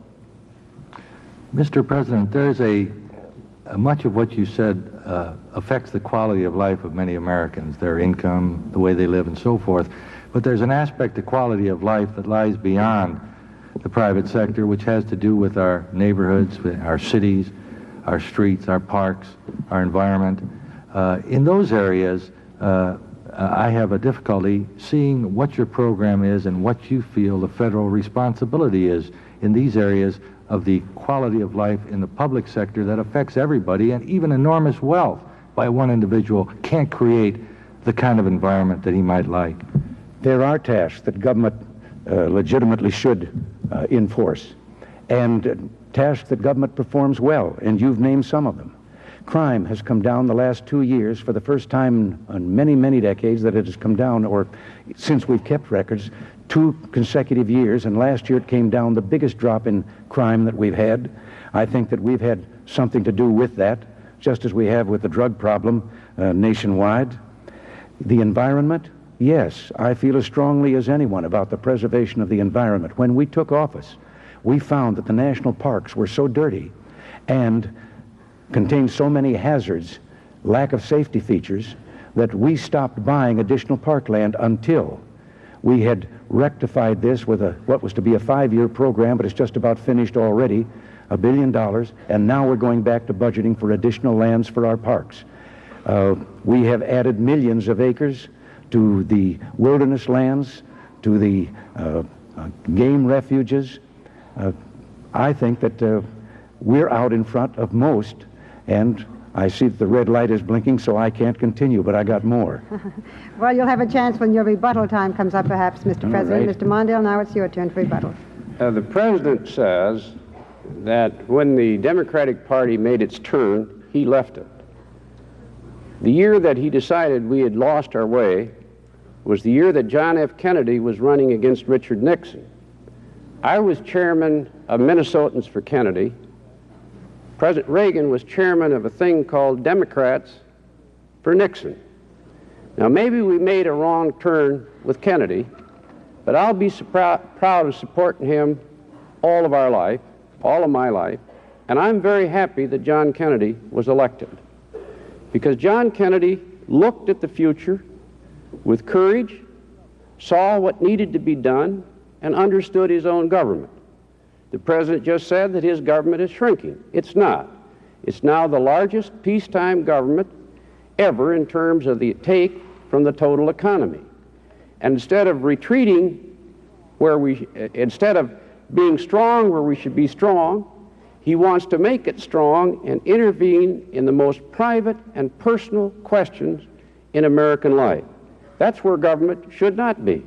Mr. President, there's much of what you said affects the quality of life of many Americans, their income, the way they live, and so forth. But there's an aspect of quality of life that lies beyond the private sector, which has to do with our neighborhoods, our cities, our streets, our parks, our environment. In those areas, I have a difficulty seeing what your program is and what you feel the federal responsibility is in these areas of the quality of life in the public sector that affects everybody, and even enormous wealth by one individual can't create the kind of environment that he might like. There are tasks that government legitimately should enforce, and tasks that government performs well, and you've named some of them. Crime has come down the last 2 years for the first time in many, many decades that it has come down, or since we've kept records, 2 consecutive years, and last year it came down, the biggest drop in crime that we've had. I think that we've had something to do with that, just as we have with the drug problem nationwide. The environment, yes, I feel as strongly as anyone about the preservation of the environment. When we took office, we found that the national parks were so dirty and contained so many hazards, lack of safety features, that we stopped buying additional parkland until we had rectified this with what was to be a 5-year program, but it's just about finished already, $1 billion, and now we're going back to budgeting for additional lands for our parks. We have added millions of acres to the wilderness lands, to the game refuges. I think that we're out in front of most, and I see that the red light is blinking, so I can't continue, but I got more. Well, you'll have a chance when your rebuttal time comes up, perhaps, Mr. President. Right. Mr. Mondale, now it's your turn for rebuttal. The president says that when the Democratic Party made its turn, he left it. The year that he decided we had lost our way was the year that John F. Kennedy was running against Richard Nixon. I was chairman of Minnesotans for Kennedy. President Reagan was chairman of a thing called Democrats for Nixon. Now, maybe we made a wrong turn with Kennedy, but I'll be proud of supporting him all of our life, all of my life, and I'm very happy that John Kennedy was elected. Because John Kennedy looked at the future with courage, saw what needed to be done, and understood his own government. The president just said that his government is shrinking. It's not. It's now the largest peacetime government ever in terms of the take from the total economy. And instead of retreating instead of being strong where we should be strong, he wants to make it strong and intervene in the most private and personal questions in American life. That's where government should not be.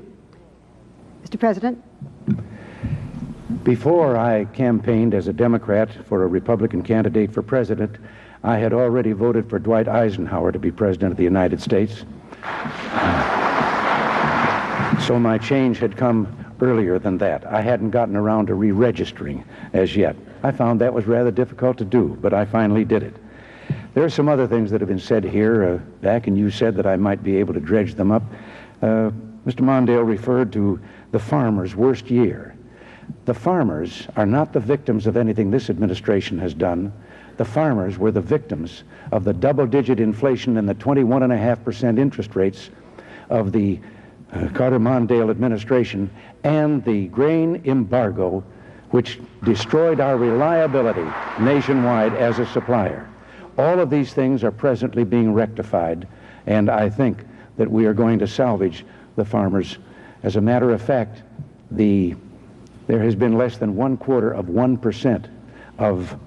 Mr. President? Before I campaigned as a Democrat for a Republican candidate for president, I had already voted for Dwight Eisenhower to be president of the United States. So my change had come earlier than that. I hadn't gotten around to re-registering as yet. I found that was rather difficult to do, but I finally did it. There are some other things that have been said here back, and you said that I might be able to dredge them up. Mr. Mondale referred to the farmers' worst year. The farmers are not the victims of anything this administration has done. The farmers were the victims of the double-digit inflation and the 21.5% interest rates of the Carter-Mondale administration and the grain embargo, which destroyed our reliability nationwide as a supplier. All of these things are presently being rectified, and I think that we are going to salvage the farmers. As a matter of fact, there has been less than 1/4% of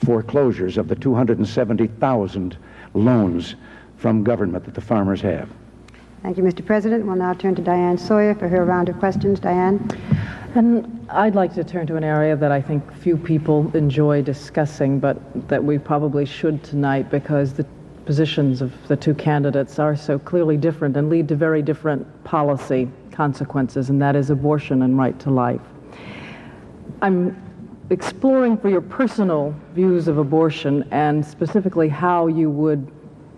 foreclosures of the 270,000 loans from government that the farmers have. Thank you, Mr. President. We'll now turn to Diane Sawyer for her round of questions. Diane? And I'd like to turn to an area that I think few people enjoy discussing, but that we probably should tonight, because the positions of the two candidates are so clearly different and lead to very different policy consequences, and that is abortion and right to life. I'm exploring for your personal views of abortion and specifically how you would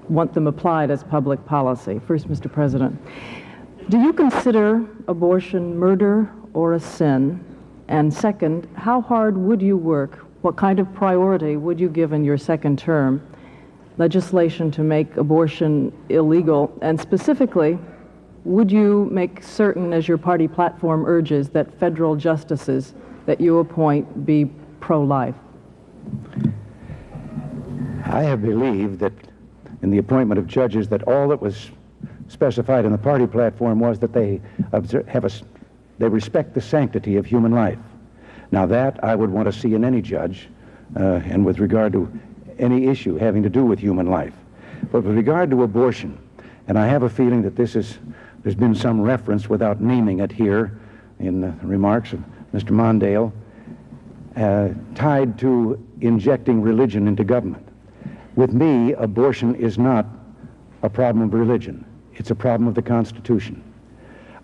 want them applied as public policy. First, Mr. President, do you consider abortion murder or a sin? And second, how hard would you work? What kind of priority would you give in your second term legislation to make abortion illegal? And specifically, would you make certain, as your party platform urges, that federal justices that you appoint be pro-life? I have believed that in the appointment of judges that all that was specified in the party platform was that they respect the sanctity of human life. Now that I would want to see in any judge, and with regard to any issue having to do with human life. But with regard to abortion, and I have a feeling that there's been some reference without naming it here in the remarks of Mr. Mondale, tied to injecting religion into government. With me, abortion is not a problem of religion. It's a problem of the Constitution.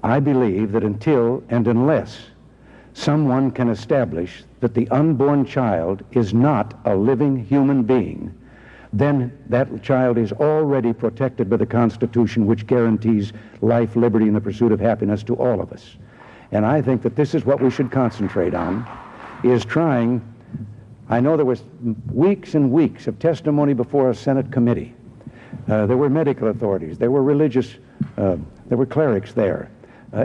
I believe that until and unless someone can establish that the unborn child is not a living human being, then that child is already protected by the Constitution, which guarantees life, liberty, and the pursuit of happiness to all of us. And I think that this is what we should concentrate on, is trying. I know there was weeks and weeks of testimony before a Senate committee. There were medical authorities, there were religious, there were clerics there,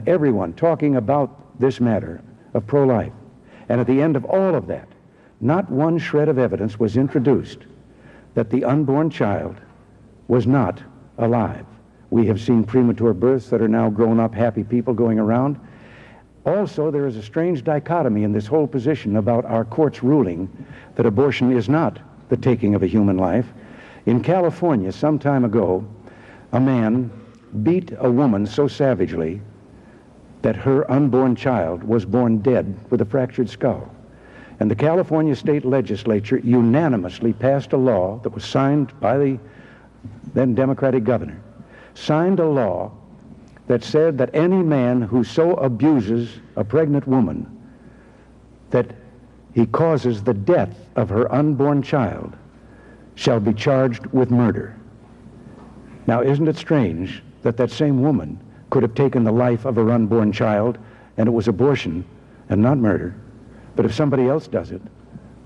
everyone talking about this matter of pro-life. And at the end of all of that, not one shred of evidence was introduced that the unborn child was not alive. We have seen premature births that are now grown-up, happy people going around. Also, there is a strange dichotomy in this whole position about our court's ruling that abortion is not the taking of a human life. In California, some time ago, a man beat a woman so savagely that her unborn child was born dead with a fractured skull. And the California state legislature unanimously passed a law that was signed by the then Democratic governor, signed a law that said that any man who so abuses a pregnant woman that he causes the death of her unborn child shall be charged with murder. Now, isn't it strange that that same woman could have taken the life of her unborn child and it was abortion and not murder, but if somebody else does it,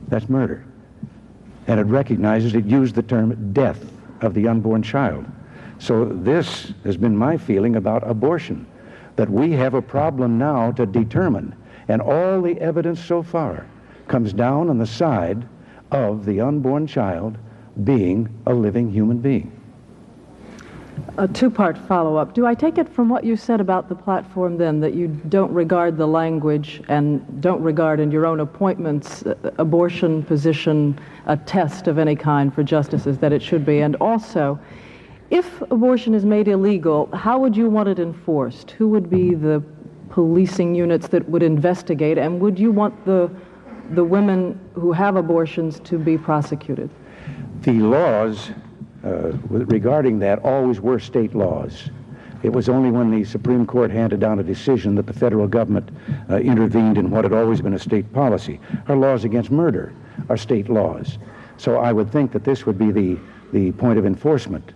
that's murder. And it recognizes, it used the term death of the unborn child. So this has been my feeling about abortion, that we have a problem now to determine, and all the evidence so far comes down on the side of the unborn child being a living human being. A two-part follow-up. Do I take it from what you said about the platform then that you don't regard the language and don't regard in your own appointments abortion position a test of any kind for justices that it should be? And also, if abortion is made illegal, how would you want it enforced? Who would be the policing units that would investigate, and would you want the women who have abortions to be prosecuted? The laws regarding that always were state laws. It was only when the Supreme Court handed down a decision that the federal government intervened in what had always been a state policy. Our laws against murder are state laws. So I would think that this would be the point of enforcement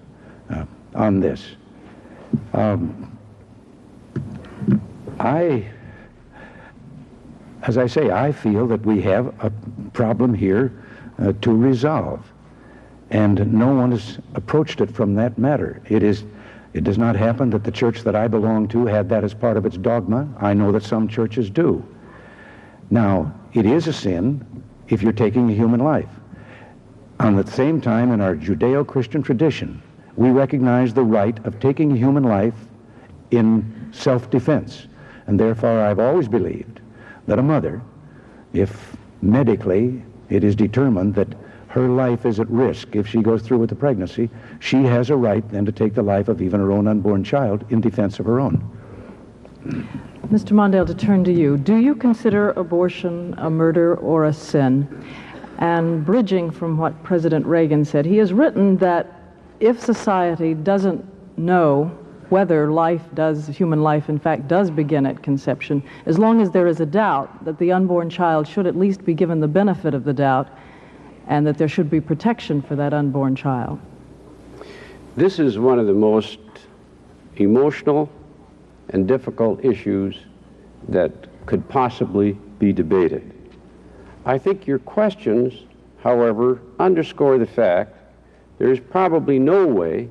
on this. As I say, I feel that we have a problem here to resolve. And no one has approached it from that matter. It does not happen that the church that I belong to had that as part of its dogma. I know that some churches do. Now, it is a sin if you're taking a human life. On the same time, in our Judeo-Christian tradition, we recognize the right of taking a human life in self-defense. And therefore, I've always believed that a mother, if medically it is determined that her life is at risk if she goes through with the pregnancy, she has a right then to take the life of even her own unborn child in defense of her own. Mr. Mondale, to turn to you, do you consider abortion a murder or a sin? And bridging from what President Reagan said, he has written that if society doesn't know whether human life in fact does begin at conception, as long as there is a doubt that the unborn child should at least be given the benefit of the doubt, and that there should be protection for that unborn child. This is one of the most emotional and difficult issues that could possibly be debated. I think your questions, however, underscore the fact there is probably no way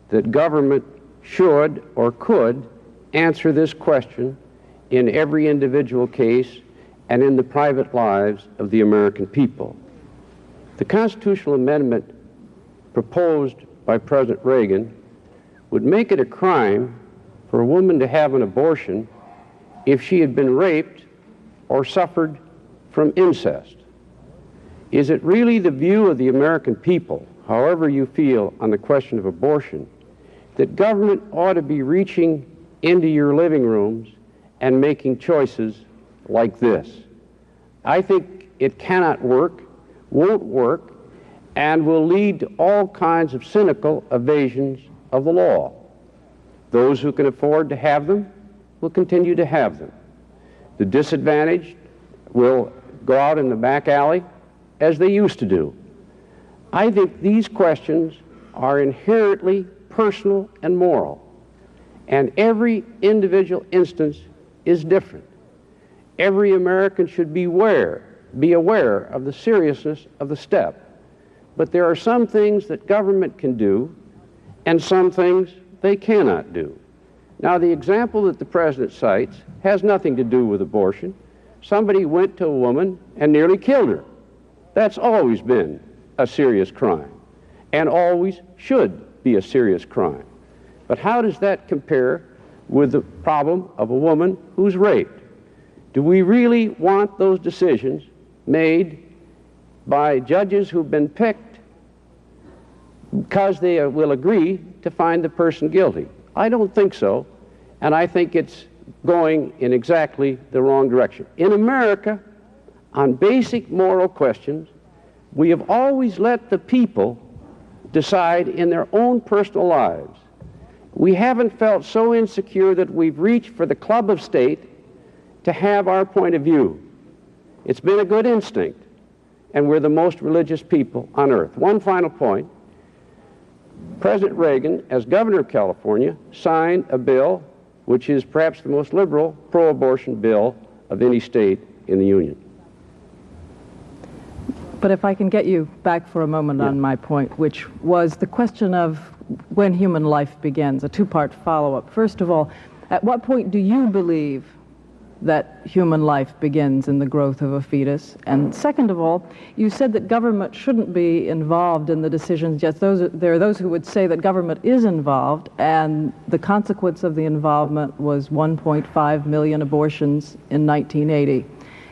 that government should or could answer this question in every individual case and in the private lives of the American people. The constitutional amendment proposed by President Reagan would make it a crime for a woman to have an abortion if she had been raped or suffered from incest? Is it really the view of the American people, however you feel on the question of abortion, that government ought to be reaching into your living rooms and making choices like this? I think it cannot work, won't work, and will lead to all kinds of cynical evasions of the law. Those who can afford to have them will continue to have them. The disadvantaged will go out in the back alley as they used to do. I think these questions are inherently personal and moral, and every individual instance is different. Every American should be aware of the seriousness of the step. But there are some things that government can do and some things they cannot do. Now, the example that the President cites has nothing to do with abortion. Somebody went to a woman and nearly killed her. That's always been a serious crime, and always should be a serious crime. But how does that compare with the problem of a woman who's raped? Do we really want those decisions made by judges who've been picked because they will agree to find the person guilty? I don't think so, and I think it's going in exactly the wrong direction. In America, on basic moral questions, we have always let the people decide in their own personal lives. We haven't felt so insecure that we've reached for the club of state to have our point of view. It's been a good instinct, and we're the most religious people on earth. One final point. President Reagan, as governor of California, signed a bill which is perhaps the most liberal pro-abortion bill of any state in the Union. But if I can get you back for a moment on my point, which was the question of when human life begins, a two-part follow-up. First of all, at what point do you believe that human life begins in the growth of a fetus? And second of all, you said that government shouldn't be involved in the decisions. Yes, there are those who would say that government is involved, and the consequence of the involvement was 1.5 million abortions in 1980.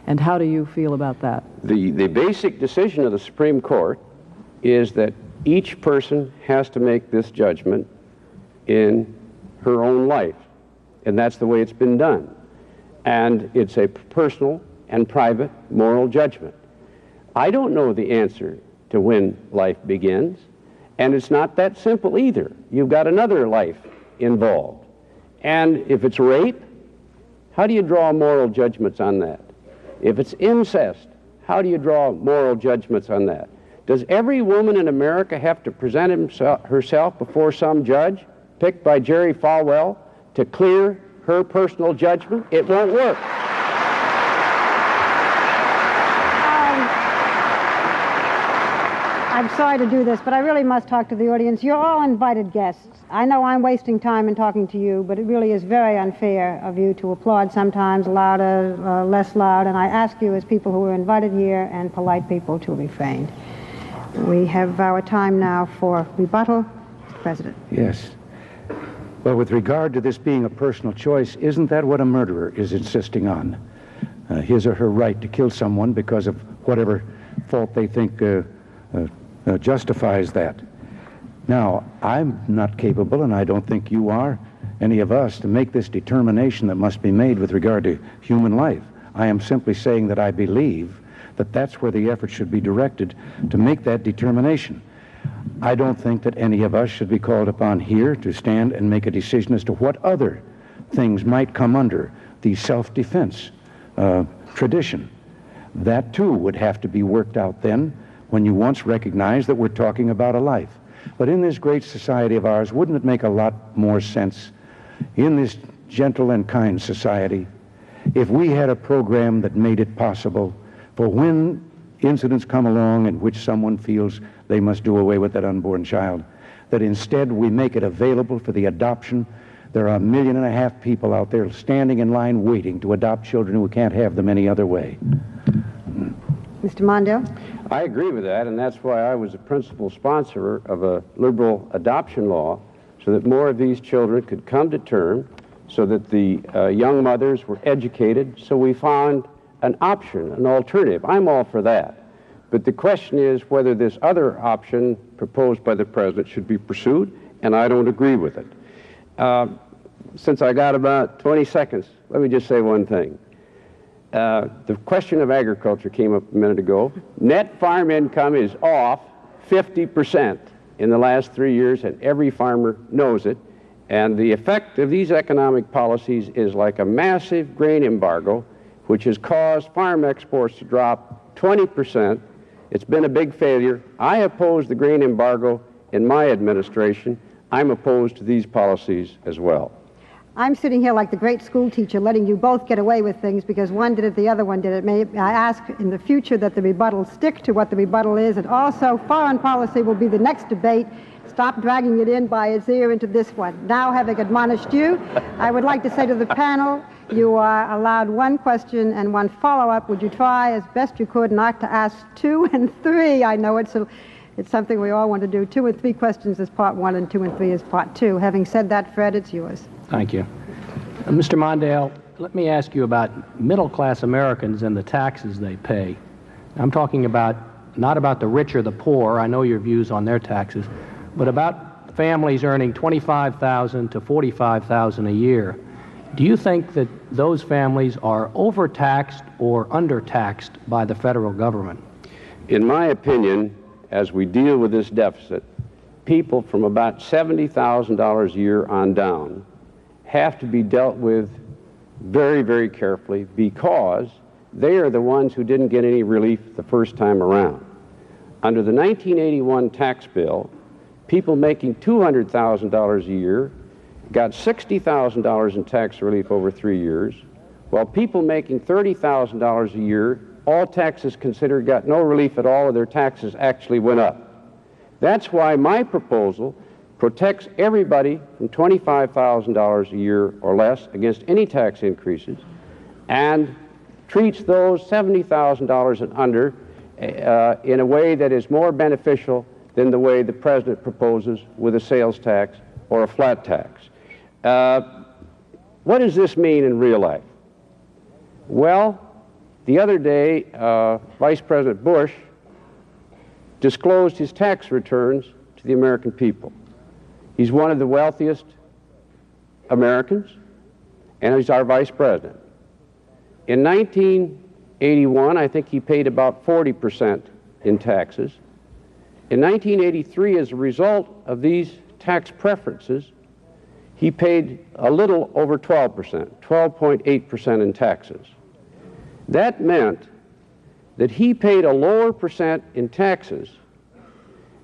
And how do you feel about that? The basic decision of the Supreme Court is that each person has to make this judgment in her own life, and that's the way it's been done. And it's a personal and private moral judgment. I don't know the answer to when life begins, and it's not that simple either. You've got another life involved. And if it's rape, how do you draw moral judgments on that? If it's incest, how do you draw moral judgments on that? Does every woman in America have to present herself before some judge, picked by Jerry Falwell, to clear her personal judgment? It won't work. I'm sorry to do this, but I really must talk to the audience. You're all invited guests. I know I'm wasting time in talking to you, but it really is very unfair of you to applaud sometimes louder, less loud, and I ask you as people who are invited here and polite people to refrain. We have our time now for rebuttal. Mr. President. Yes. Well, with regard to this being a personal choice, isn't that what a murderer is insisting on? His or her right to kill someone because of whatever fault they think justifies that. Now, I'm not capable, and I don't think you are, any of us, to make this determination that must be made with regard to human life. I am simply saying that I believe that that's where the effort should be directed to make that determination. I don't think that any of us should be called upon here to stand and make a decision as to what other things might come under the self-defense tradition. That, too, would have to be worked out then when you once recognize that we're talking about a life. But in this great society of ours, wouldn't it make a lot more sense, in this gentle and kind society, if we had a program that made it possible for when incidents come along in which someone feels they must do away with that unborn child, that instead we make it available for the adoption? There are 1.5 million people out there standing in line waiting to adopt children who can't have them any other way. Mr. Mondale? I agree with that, and that's why I was a principal sponsor of a liberal adoption law, so that more of these children could come to term, so that the young mothers were educated. So we found an option, an alternative. I'm all for that. But the question is whether this other option proposed by the President should be pursued, and I don't agree with it. Since I got about 20 seconds, let me just say one thing. The question of agriculture came up a minute ago. Net farm income is off 50% in the last 3 years, and every farmer knows it. And the effect of these economic policies is like a massive grain embargo, which has caused farm exports to drop 20%. It's been a big failure. I oppose the grain embargo in my administration. I'm opposed to these policies as well. I'm sitting here like the great school teacher, letting you both get away with things because one did it, the other one did it. May I ask in the future that the rebuttal stick to what the rebuttal is, and also foreign policy will be the next debate. Stop dragging it in by its ear into this one. Now, having admonished you, I would like to say to the panel, you are allowed one question and one follow-up. Would you try as best you could not to ask 2 and 3? I know it's something we all want to do. 2 and 3 questions is part 1 and 2 and 3 is part 2. Having said that, Fred, it's yours. Thank you. Mr. Mondale, let me ask you about middle-class Americans and the taxes they pay. I'm talking about, not about the rich or the poor, I know your views on their taxes, but about families earning $25,000 to $45,000 a year. Do you think that those families are overtaxed or undertaxed by the federal government? In my opinion, as we deal with this deficit, people from about $70,000 a year on down have to be dealt with very, very carefully because they are the ones who didn't get any relief the first time around. Under the 1981 tax bill, people making $200,000 a year got $60,000 in tax relief over 3 years, while people making $30,000 a year, all taxes considered, got no relief at all, and their taxes actually went up. That's why my proposal protects everybody from $25,000 a year or less against any tax increases and treats those $70,000 and under in a way that is more beneficial than the way the President proposes with a sales tax or a flat tax. What does this mean in real life? Well, the other day, Vice President Bush disclosed his tax returns to the American people. He's one of the wealthiest Americans, and he's our Vice President. In 1981, I think he paid about 40% in taxes. In 1983, as a result of these tax preferences, he paid a little over 12%, 12.8% in taxes. That meant that he paid a lower percent in taxes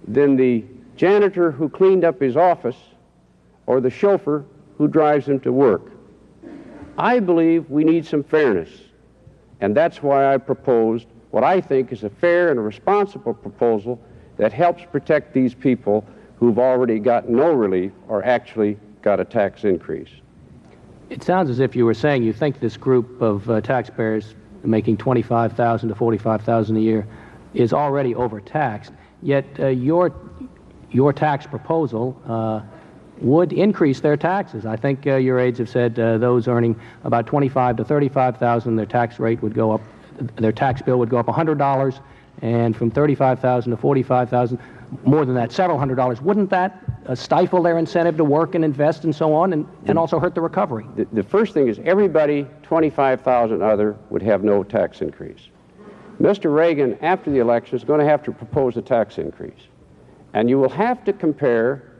than the janitor who cleaned up his office or the chauffeur who drives him to work. I believe we need some fairness, and that's why I proposed what I think is a fair and a responsible proposal that helps protect these people who've already got no relief or actually got a tax increase. It sounds as if you were saying you think this group of taxpayers making $25,000 to $45,000 a year is already overtaxed, yet your tax proposal would increase their taxes. I think your aides have said those earning about $25,000 to $35,000, their tax rate would go up, their tax bill would go up $100, and from $35,000 to $45,000, more than that, several $100. Wouldn't that stifle their incentive to work and invest and so on, and also hurt the recovery? The first thing is everybody 25,000 other would have no tax increase. Mr. Reagan, after the election, is going to have to propose a tax increase. And you will have to compare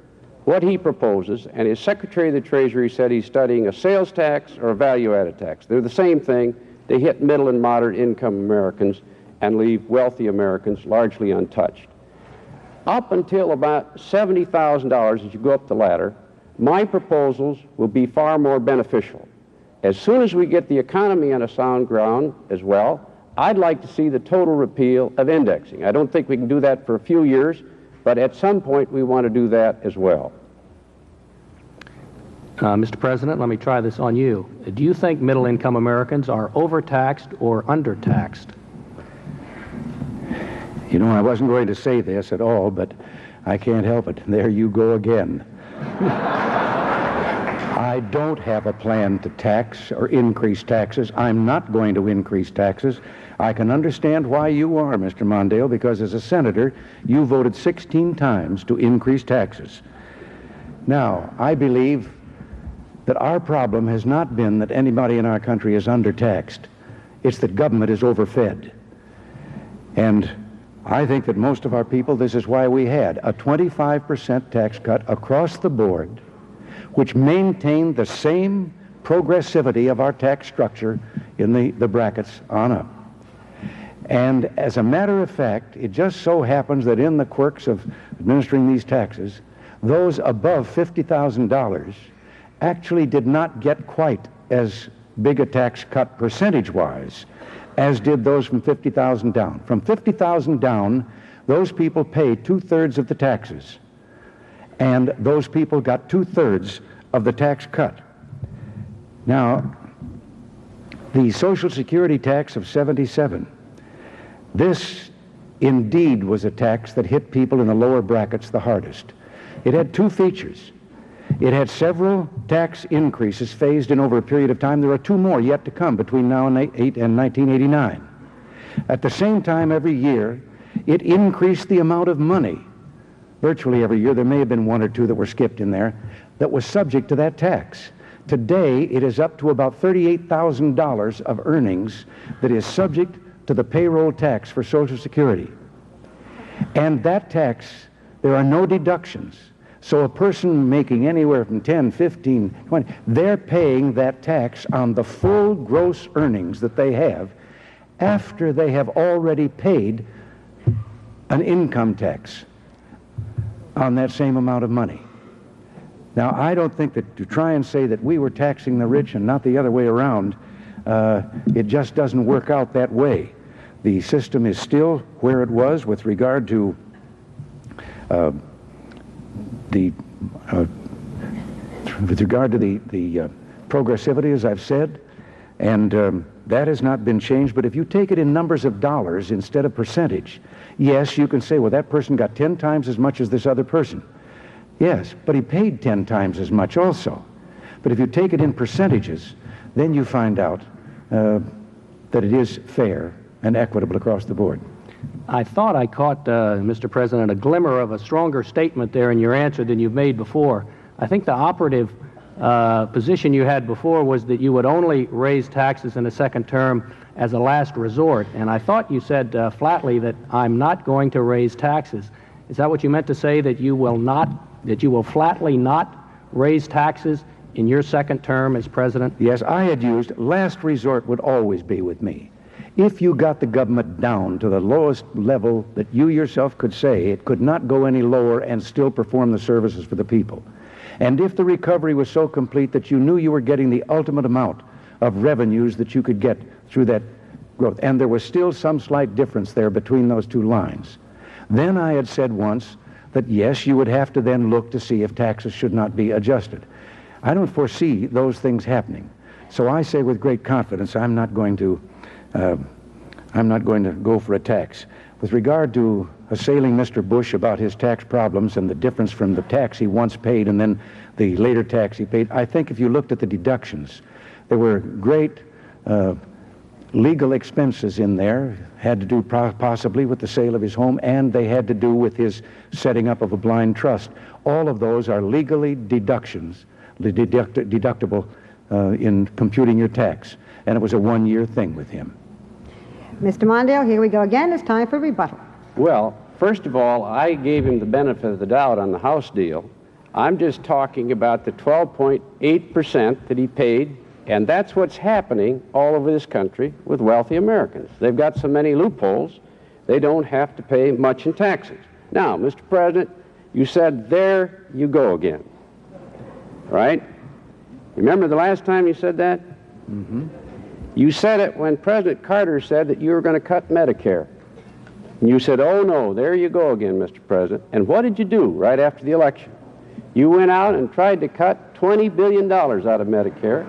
what he proposes, and his Secretary of the Treasury said he's studying a sales tax or a value-added tax. They're the same thing. They hit middle and moderate income Americans and leave wealthy Americans largely untouched. Up until about $70,000, as you go up the ladder, my proposals will be far more beneficial. As soon as we get the economy on a sound ground as well, I'd like to see the total repeal of indexing. I don't think we can do that for a few years, but at some point we want to do that as well. Mr. President, let me try this on you. Do you think middle-income Americans are overtaxed or undertaxed? You know, I wasn't going to say this at all, but I can't help it. There you go again. I I don't have a plan to tax or increase taxes. I'm not going to increase taxes. I can understand why you are, Mr. Mondale, because as a senator, you voted 16 times to increase taxes. Now, I believe that our problem has not been that anybody in our country is undertaxed. It's that government is overfed. And I think that most of our people, this is why we had a 25% tax cut across the board, which maintained the same progressivity of our tax structure in the brackets on up. And as a matter of fact, it just so happens that in the quirks of administering these taxes, those above $50,000 actually did not get quite as big a tax cut percentage-wise as did those from 50,000 down. From 50,000 down, those people paid 2/3 of the taxes, and those people got 2/3 of the tax cut. Now, the Social Security tax of '77, this indeed was a tax that hit people in the lower brackets the hardest. It had two features. It had several tax increases phased in over a period of time. There are two more yet to come between now and 1989. At the same time, every year, it increased the amount of money. Virtually every year, there may have been one or two that were skipped in there, that was subject to that tax. Today, it is up to about $38,000 of earnings that is subject to the payroll tax for Social Security. And that tax, there are no deductions. So a person making anywhere from 10, 15, 20, they're paying that tax on the full gross earnings that they have after they have already paid an income tax on that same amount of money. Now, I don't think that to try and say that we were taxing the rich and not the other way around, it just doesn't work out that way. The system is still where it was with regard to the progressivity, as I've said, and that has not been changed. But if you take it in numbers of dollars instead of percentage, yes, you can say, well, that person got 10 times as much as this other person. Yes, but he paid 10 times as much also. But if you take it in percentages, then you find out that it is fair and equitable across the board. I thought I caught, Mr. President, a glimmer of a stronger statement there in your answer than you've made before. I think the operative position you had before was that you would only raise taxes in a second term as a last resort, and I thought you said flatly that I'm not going to raise taxes. Is that what you meant to say, that you will flatly not raise taxes in your second term as president? Yes, I had used last resort would always be with me. If you got the government down to the lowest level that you yourself could say it could not go any lower and still perform the services for the people, and if the recovery was so complete that you knew you were getting the ultimate amount of revenues that you could get through that growth, and there was still some slight difference there between those two lines, then I had said once that yes, you would have to then look to see if taxes should not be adjusted. I don't foresee those things happening. So I say with great confidence, I'm not going to go for a tax. With regard to assailing Mr. Bush about his tax problems and the difference from the tax he once paid and then the later tax he paid, I think if you looked at the deductions, there were great legal expenses in there, had to do possibly with the sale of his home, and they had to do with his setting up of a blind trust. All of those are legally deductions, deductible in computing your tax, and it was a one-year thing with him. Mr. Mondale, here we go again. It's time for rebuttal. Well, first of all, I gave him the benefit of the doubt on the House deal. I'm just talking about the 12.8% that he paid, and that's what's happening all over this country with wealthy Americans. They've got so many loopholes, they don't have to pay much in taxes. Now, Mr. President, you said, there you go again, right? Remember the last time you said that? Mm-hmm. You said it when President Carter said that you were going to cut Medicare. And you said, oh no, there you go again, Mr. President. And what did you do right after the election? You went out and tried to cut $20 billion out of Medicare.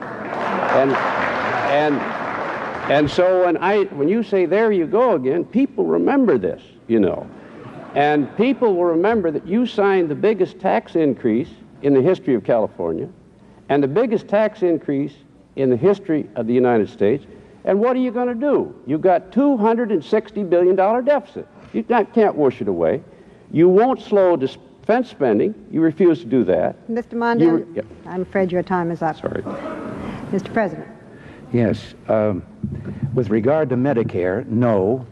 And so when you say there you go again, people remember this, you know. And people will remember that you signed the biggest tax increase in the history of California, and the biggest tax increase in the history of the United States. And what are you going to do? You've got $260 billion deficit. You can't wash it away. You won't slow defense spending. You refuse to do that. Mr. Mondale, I'm afraid your time is up. Sorry. Mr. President. Yes. With regard to Medicare, no.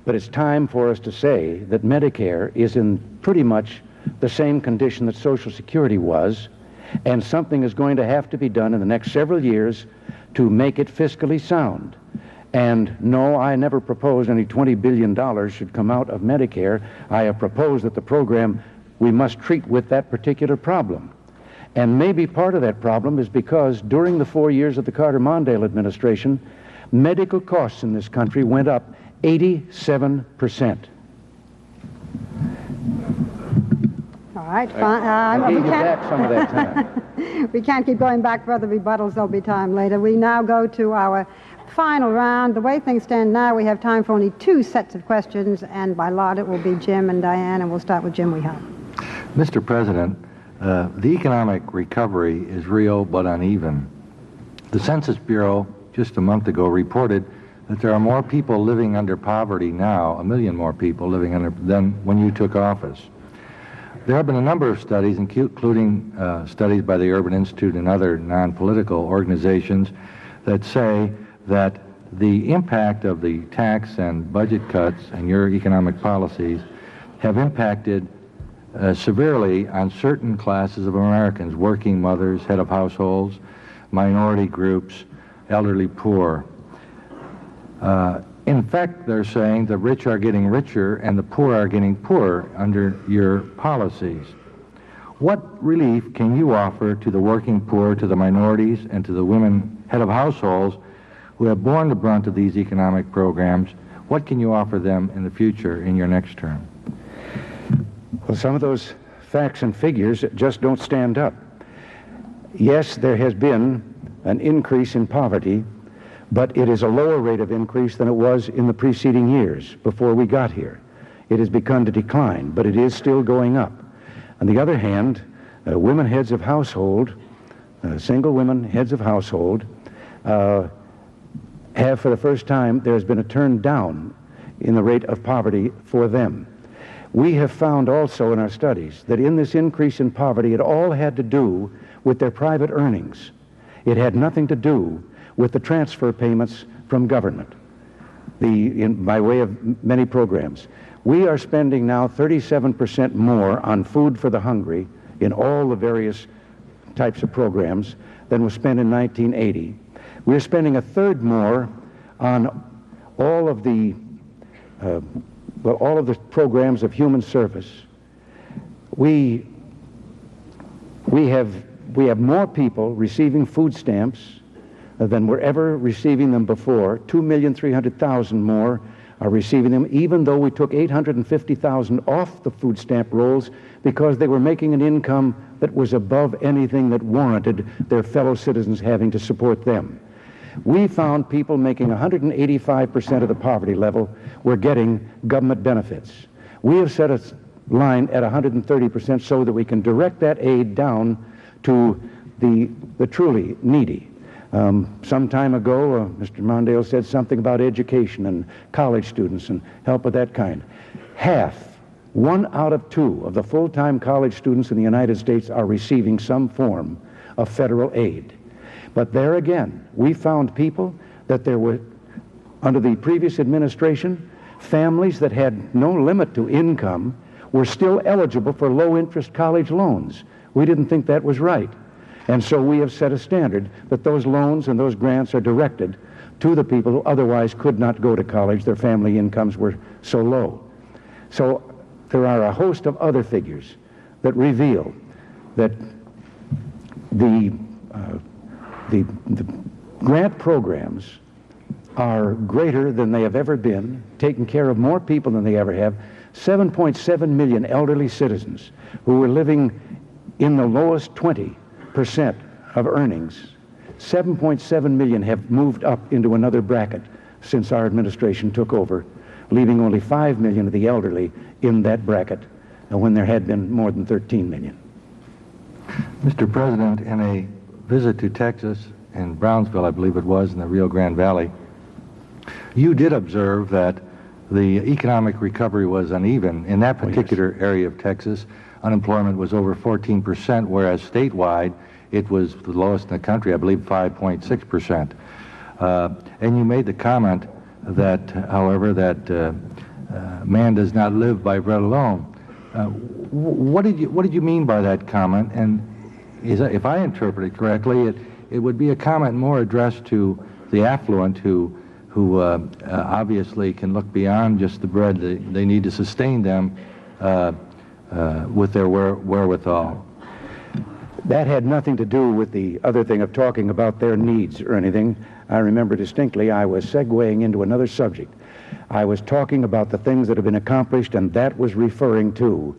But it's time for us to say that Medicare is in pretty much the same condition that Social Security was, and something is going to have to be done in the next several years to make it fiscally sound. And no, I never proposed any $20 billion should come out of Medicare. I have proposed that the program we must treat with that particular problem. And maybe part of that problem is because during the 4 years of the Carter-Mondale administration, medical costs in this country went up 87%. All right, I gave you back some of that time. We can't keep going back for other rebuttals. There'll be time later. We now go to our final round. The way things stand now, we have time for only 2 sets of questions, and by lot it will be Jim and Diane, and we'll start with Jim Wehout. Mr. President, the economic recovery is real but uneven. The Census Bureau just a month ago reported that there are more people living under poverty now, 1 million more people living under, than when you took office. There have been a number of studies, including studies by the Urban Institute and other non-political organizations, that say that the impact of the tax and budget cuts and your economic policies have impacted severely on certain classes of Americans: working mothers, head of households, minority groups, elderly poor. In fact, they're saying the rich are getting richer and the poor are getting poorer under your policies. What relief can you offer to the working poor, to the minorities, and to the women head of households who have borne the brunt of these economic programs? What can you offer them in the future in your next term? Well, some of those facts and figures just don't stand up. Yes, there has been an increase in poverty, but it is a lower rate of increase than it was in the preceding years before we got here. It has begun to decline, but it is still going up. On the other hand, women heads of household, single women heads of household, have for the first time, there's been a turn down in the rate of poverty for them. We have found also in our studies that in this increase in poverty, it all had to do with their private earnings. It had nothing to do with the transfer payments from government, by way of many programs. We are spending now 37% more on food for the hungry in all the various types of programs than was spent in 1980. We're spending a third more on all of the programs of human service. We have more people receiving food stamps than were ever receiving them before. 2,300,000 more are receiving them, even though we took 850,000 off the food stamp rolls because they were making an income that was above anything that warranted their fellow citizens having to support them. We found people making 185% of the poverty level were getting government benefits. We have set a line at 130% so that we can direct that aid down to the truly needy. Some time ago, Mr. Mondale said something about education and college students and help of that kind. Half, 1 out of 2 of the full-time college students in the United States are receiving some form of federal aid. But there again, we found people that there were, under the previous administration, families that had no limit to income were still eligible for low-interest college loans. We didn't think that was right. And so we have set a standard that those loans and those grants are directed to the people who otherwise could not go to college. Their family incomes were so low. So there are a host of other figures that reveal that the grant programs are greater than they have ever been, taking care of more people than they ever have. 7.7 million elderly citizens who were living in the lowest 20% of earnings. 7.7 million have moved up into another bracket since our administration took over, leaving only 5 million of the elderly in that bracket when there had been more than 13 million. Mr. President, in a visit to Texas and Brownsville, I believe it was, in the Rio Grande Valley, you did observe that the economic recovery was uneven. In that particular area of Texas, unemployment was over 14%, whereas statewide it was the lowest in the country, I believe 5.6%. And you made the comment that, however, that man does not live by bread alone. What did you mean by that comment? And if I interpret it correctly, it would be a comment more addressed to the affluent who obviously can look beyond just the bread they need to sustain them with their wherewithal. That had nothing to do with the other thing of talking about their needs or anything. I remember distinctly I was segueing into another subject. I was talking about the things that have been accomplished, and that was referring to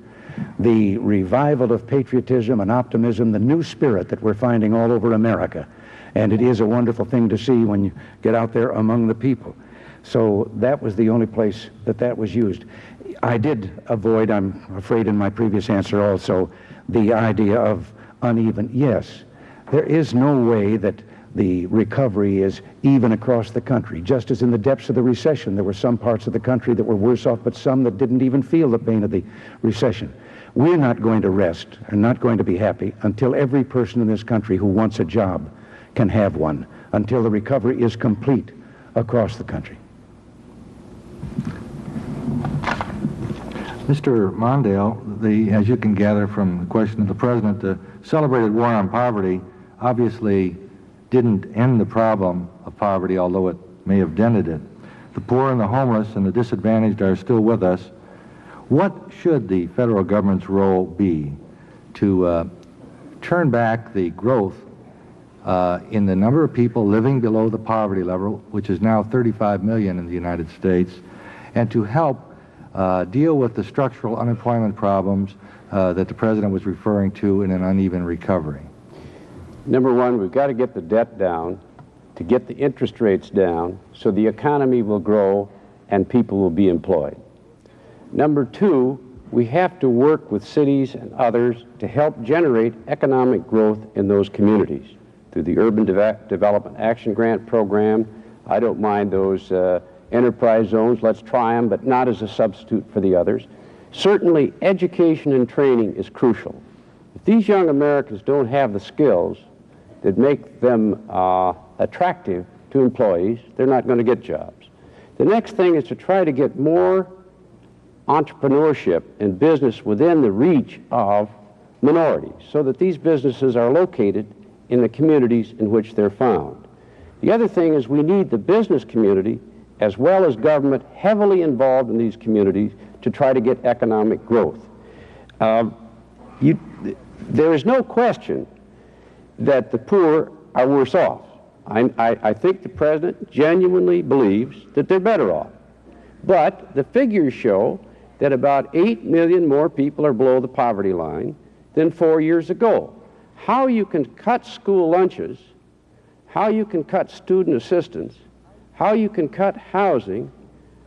the revival of patriotism and optimism, the new spirit that we're finding all over America. And it is a wonderful thing to see when you get out there among the people. So that was the only place that was used. I did avoid, I'm afraid in my previous answer also, the idea of uneven. Yes, there is no way that the recovery is even across the country. Just as in the depths of the recession, there were some parts of the country that were worse off, but some that didn't even feel the pain of the recession. We're not going to rest and not going to be happy until every person in this country who wants a job can have one, until the recovery is complete across the country. Mr. Mondale, as you can gather from the question of the President, the celebrated war on poverty obviously didn't end the problem of poverty, although it may have dented it. The poor and the homeless and the disadvantaged are still with us. What should the federal government's role be to turn back the growth in the number of people living below the poverty level, which is now 35 million in the United States, and to help deal with the structural unemployment problems that the President was referring to in an uneven recovery? Number one, we've got to get the debt down, to get the interest rates down, so the economy will grow and people will be employed. Number two, we have to work with cities and others to help generate economic growth in those communities through the Urban Development Action Grant Program. I don't mind those enterprise zones. Let's try them, but not as a substitute for the others. Certainly, education and training is crucial. If these young Americans don't have the skills that make them attractive to employees, they're not going to get jobs. The next thing is to try to get more entrepreneurship and business within the reach of minorities, so that these businesses are located in the communities in which they're found. The other thing is we need the business community as well as government heavily involved in these communities to try to get economic growth. There is no question that the poor are worse off. I think the President genuinely believes that they're better off. But the figures show that about 8 million more people are below the poverty line than 4 years ago. How you can cut school lunches, how you can cut student assistance, how you can cut housing,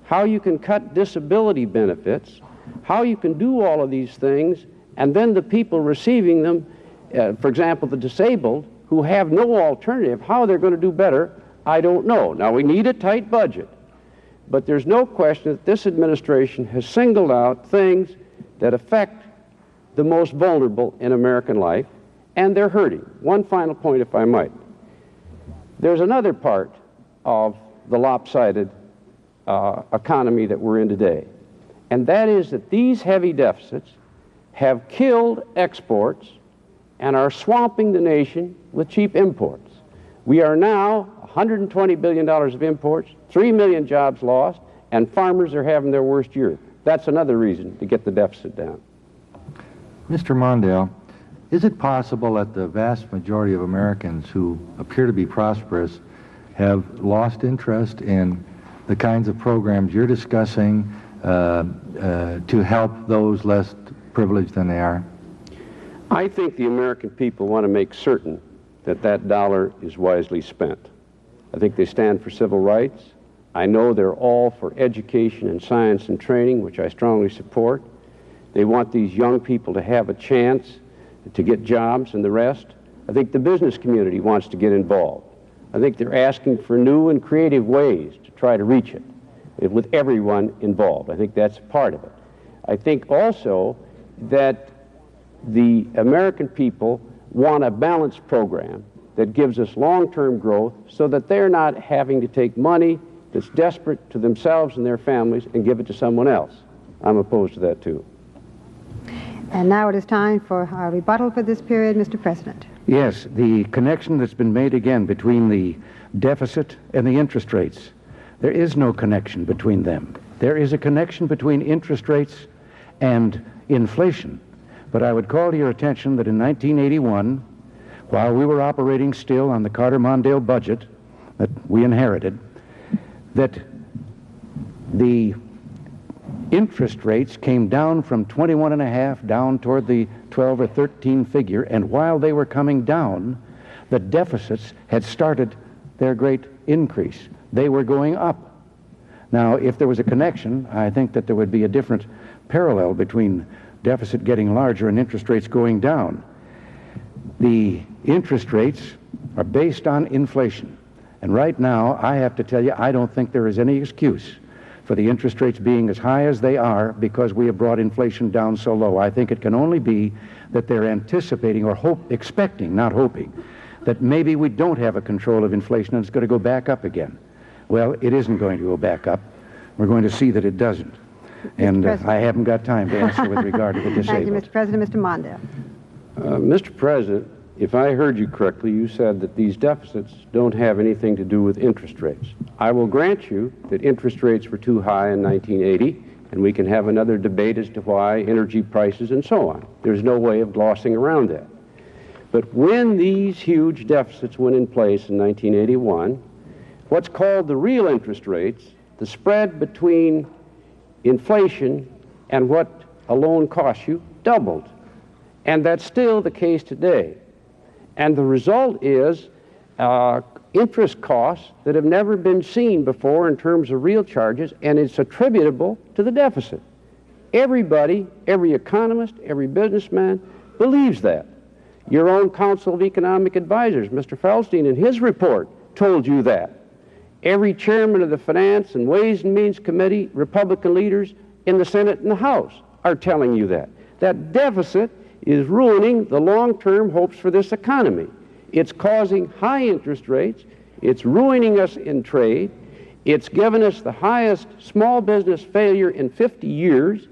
how you can cut disability benefits, how you can do all of these things, and then the people receiving them, for example, the disabled, who have no alternative, how they're going to do better, I don't know. Now, we need a tight budget, but there's no question that this administration has singled out things that affect the most vulnerable in American life, and they're hurting. One final point, if I might. There's another part of the lopsided economy that we're in today, and that is that these heavy deficits have killed exports and are swamping the nation with cheap imports. We are now $120 billion of imports, 3 million jobs lost, and farmers are having their worst year. That's another reason to get the deficit down. Mr. Mondale, is it possible that the vast majority of Americans who appear to be prosperous have lost interest in the kinds of programs you're discussing to help those less privileged than they are? I think the American people want to make certain that that dollar is wisely spent. I think they stand for civil rights. I know they're all for education and science and training, which I strongly support. They want these young people to have a chance to get jobs and the rest. I think the business community wants to get involved. I think they're asking for new and creative ways to try to reach it with everyone involved. I think that's part of it. I think also that the American people want a balanced program that gives us long-term growth so that they're not having to take money that's desperate to themselves and their families and give it to someone else. I'm opposed to that too. And now it is time for our rebuttal for this period, Mr. President. Yes, the connection that's been made again between the deficit and the interest rates. There is no connection between them. There is a connection between interest rates and inflation. But I would call to your attention that in 1981, while we were operating still on the Carter-Mondale budget that we inherited, that the interest rates came down from 21.5 down toward the 12 or 13 figure, and while they were coming down, the deficits had started their great increase. They were going up. Now, if there was a connection, I think that there would be a different parallel between deficit getting larger and interest rates going down. The interest rates are based on inflation. And right now, I have to tell you, I don't think there is any excuse for the interest rates being as high as they are because we have brought inflation down so low. I think it can only be that they're anticipating or expecting, not hoping, that maybe we don't have a control of inflation and it's going to go back up again. Well, it isn't going to go back up. We're going to see that it doesn't. And I haven't got time to answer with regard to the disabled. Thank you, Mr. President. Mr. Mondale. Mr. President, if I heard you correctly, you said that these deficits don't have anything to do with interest rates. I will grant you that interest rates were too high in 1980, and we can have another debate as to why, energy prices and so on. There's no way of glossing around that. But when these huge deficits went in place in 1981, what's called the real interest rates, the spread between inflation and what a loan costs you, doubled. And that's still the case today. And the result is interest costs that have never been seen before in terms of real charges, and it's attributable to the deficit. Everybody, every economist, every businessman believes that. Your own Council of Economic Advisors, Mr. Feldstein, in his report told you that. Every chairman of the Finance and Ways and Means Committee, Republican leaders in the Senate and the House are telling you that. That deficit is ruining the long-term hopes for this economy. It's causing high interest rates. It's ruining us in trade. It's given us the highest small business failure in 50 years.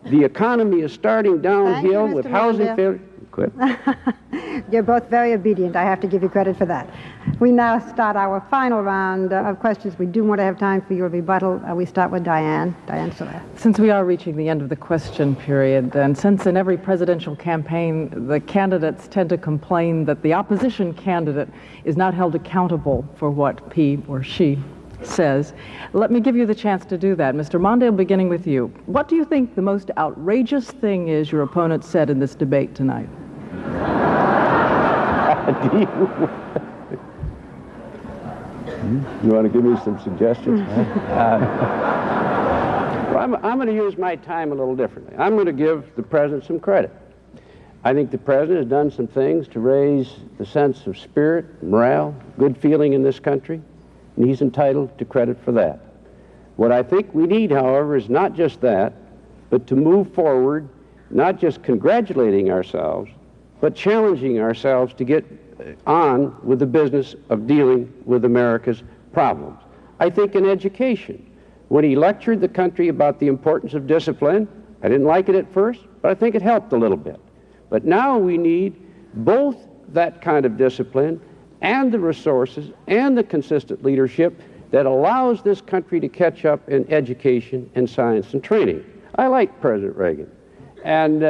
The economy is starting downhill with housing failure. Quit. You're both very obedient. I have to give you credit for that. We now start our final round of questions. We do want to have time for your rebuttal. We start with Diane Sawyer. Since we are reaching the end of the question period, and since in every presidential campaign the candidates tend to complain that the opposition candidate is not held accountable for what he or she says, let me give you the chance to do that. Mr. Mondale, beginning with you. What do you think the most outrageous thing is your opponent said in this debate tonight? You want to give me some suggestions? Well, I'm going to use my time a little differently. I'm going to give the President some credit. I think the President has done some things to raise the sense of spirit, morale, good feeling in this country, and he's entitled to credit for that. What I think we need, however, is not just that, but to move forward, not just congratulating ourselves, but challenging ourselves to get on with the business of dealing with America's problems. I think in education, when he lectured the country about the importance of discipline, I didn't like it at first, but I think it helped a little bit. But now we need both that kind of discipline and the resources and the consistent leadership that allows this country to catch up in education and science and training. I like President Reagan. And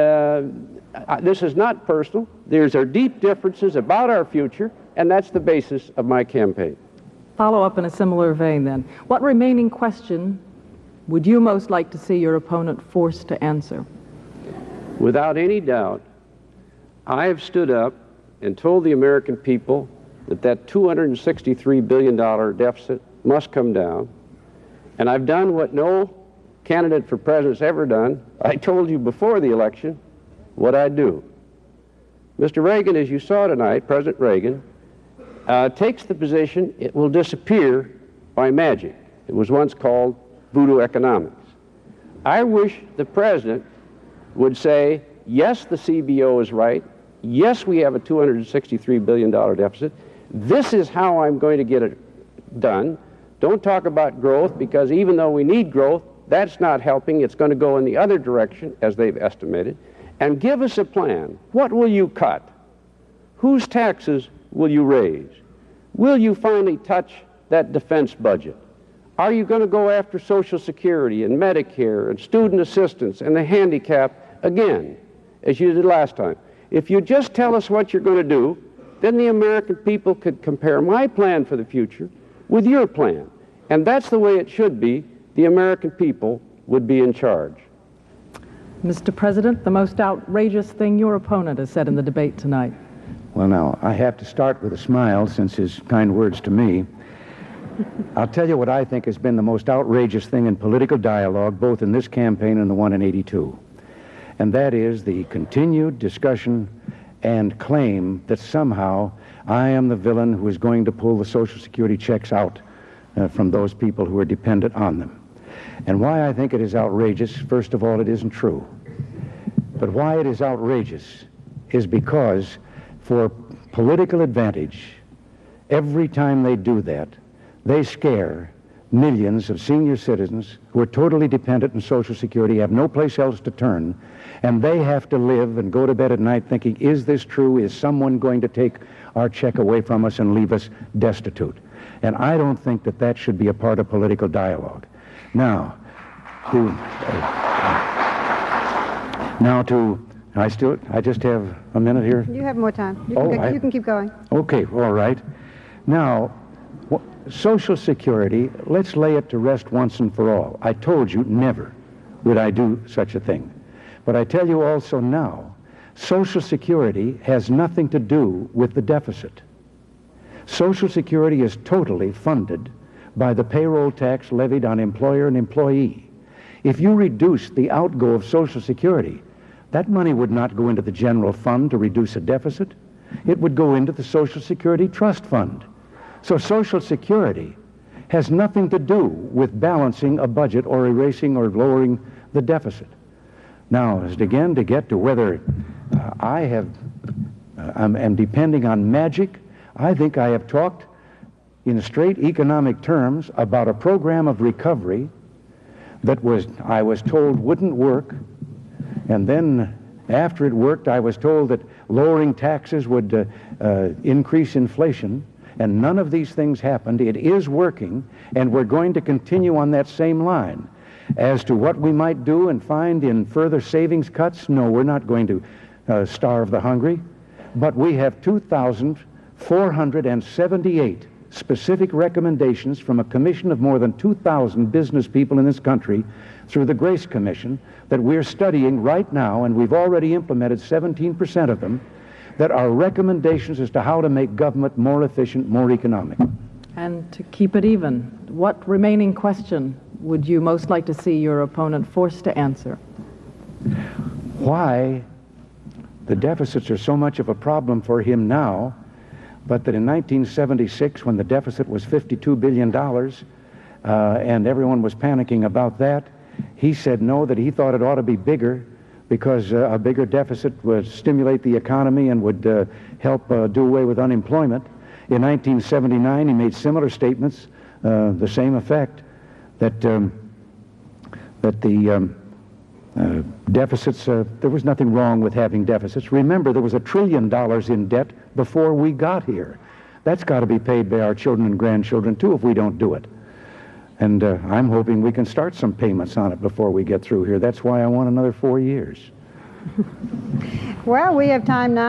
this is not personal. There's our deep differences about our future, and that's the basis of my campaign. Follow up in a similar vein, then. What remaining question would you most like to see your opponent forced to answer? Without any doubt, I have stood up and told the American people that $263 billion deficit must come down. And I've done what no candidate for president's ever done. I told you before the election what I'd do. Mr. Reagan, as you saw tonight, President Reagan, takes the position it will disappear by magic. It was once called voodoo economics. I wish the President would say, yes, the CBO is right. Yes, we have a $263 billion deficit. This is how I'm going to get it done. Don't talk about growth, because even though we need growth, that's not helping. It's going to go in the other direction, as they've estimated. And give us a plan. What will you cut? Whose taxes will you raise? Will you finally touch that defense budget? Are you going to go after Social Security and Medicare and student assistance and the handicap again, as you did last time? If you just tell us what you're going to do, then the American people could compare my plan for the future with your plan. And that's the way it should be. The American people would be in charge. Mr. President, the most outrageous thing your opponent has said in the debate tonight. Well, now, I have to start with a smile since his kind words to me. I'll tell you what I think has been the most outrageous thing in political dialogue, both in this campaign and the one in '82. And that is the continued discussion and claim that somehow I am the villain who is going to pull the Social Security checks out from those people who are dependent on them. And why I think it is outrageous, first of all, it isn't true. But why it is outrageous is because for political advantage, every time they do that, they scare millions of senior citizens who are totally dependent on Social Security, have no place else to turn, and they have to live and go to bed at night thinking, is this true? Is someone going to take our check away from us and leave us destitute? And I don't think that that should be a part of political dialogue. Now, I just have a minute here? You have more time. You can keep going. Okay, all right. Now, Social Security, let's lay it to rest once and for all. I told you never would I do such a thing. But I tell you also now, Social Security has nothing to do with the deficit. Social Security is totally funded by the payroll tax levied on employer and employee. If you reduce the outgo of Social Security, that money would not go into the general fund to reduce a deficit. It would go into the Social Security Trust Fund. So Social Security has nothing to do with balancing a budget or erasing or lowering the deficit. Now, again, to get to whether I'm depending on magic, I think I have talked in straight economic terms about a program of recovery that I was told wouldn't work, and then after it worked, I was told that lowering taxes would increase inflation, and none of these things happened. It is working, and we're going to continue on that same line. As to what we might do and find in further savings cuts, no, we're not going to starve the hungry, but we have 2,478 specific recommendations from a commission of more than 2,000 business people in this country through the Grace Commission that we're studying right now, and we've already implemented 17% of them, that are recommendations as to how to make government more efficient, more economic. And to keep it even, what remaining question would you most like to see your opponent forced to answer? Why the deficits are so much of a problem for him now, but that in 1976, when the deficit was $52 billion, and everyone was panicking about that, he said no, that he thought it ought to be bigger, because a bigger deficit would stimulate the economy and would help do away with unemployment. In 1979, he made similar statements, the same effect, that the deficits, there was nothing wrong with having deficits. Remember, there was $1 trillion in debt before we got here. That's got to be paid by our children and grandchildren, too, if we don't do it. And I'm hoping we can start some payments on it before we get through here. That's why I want another 4 years. Well, we have time now.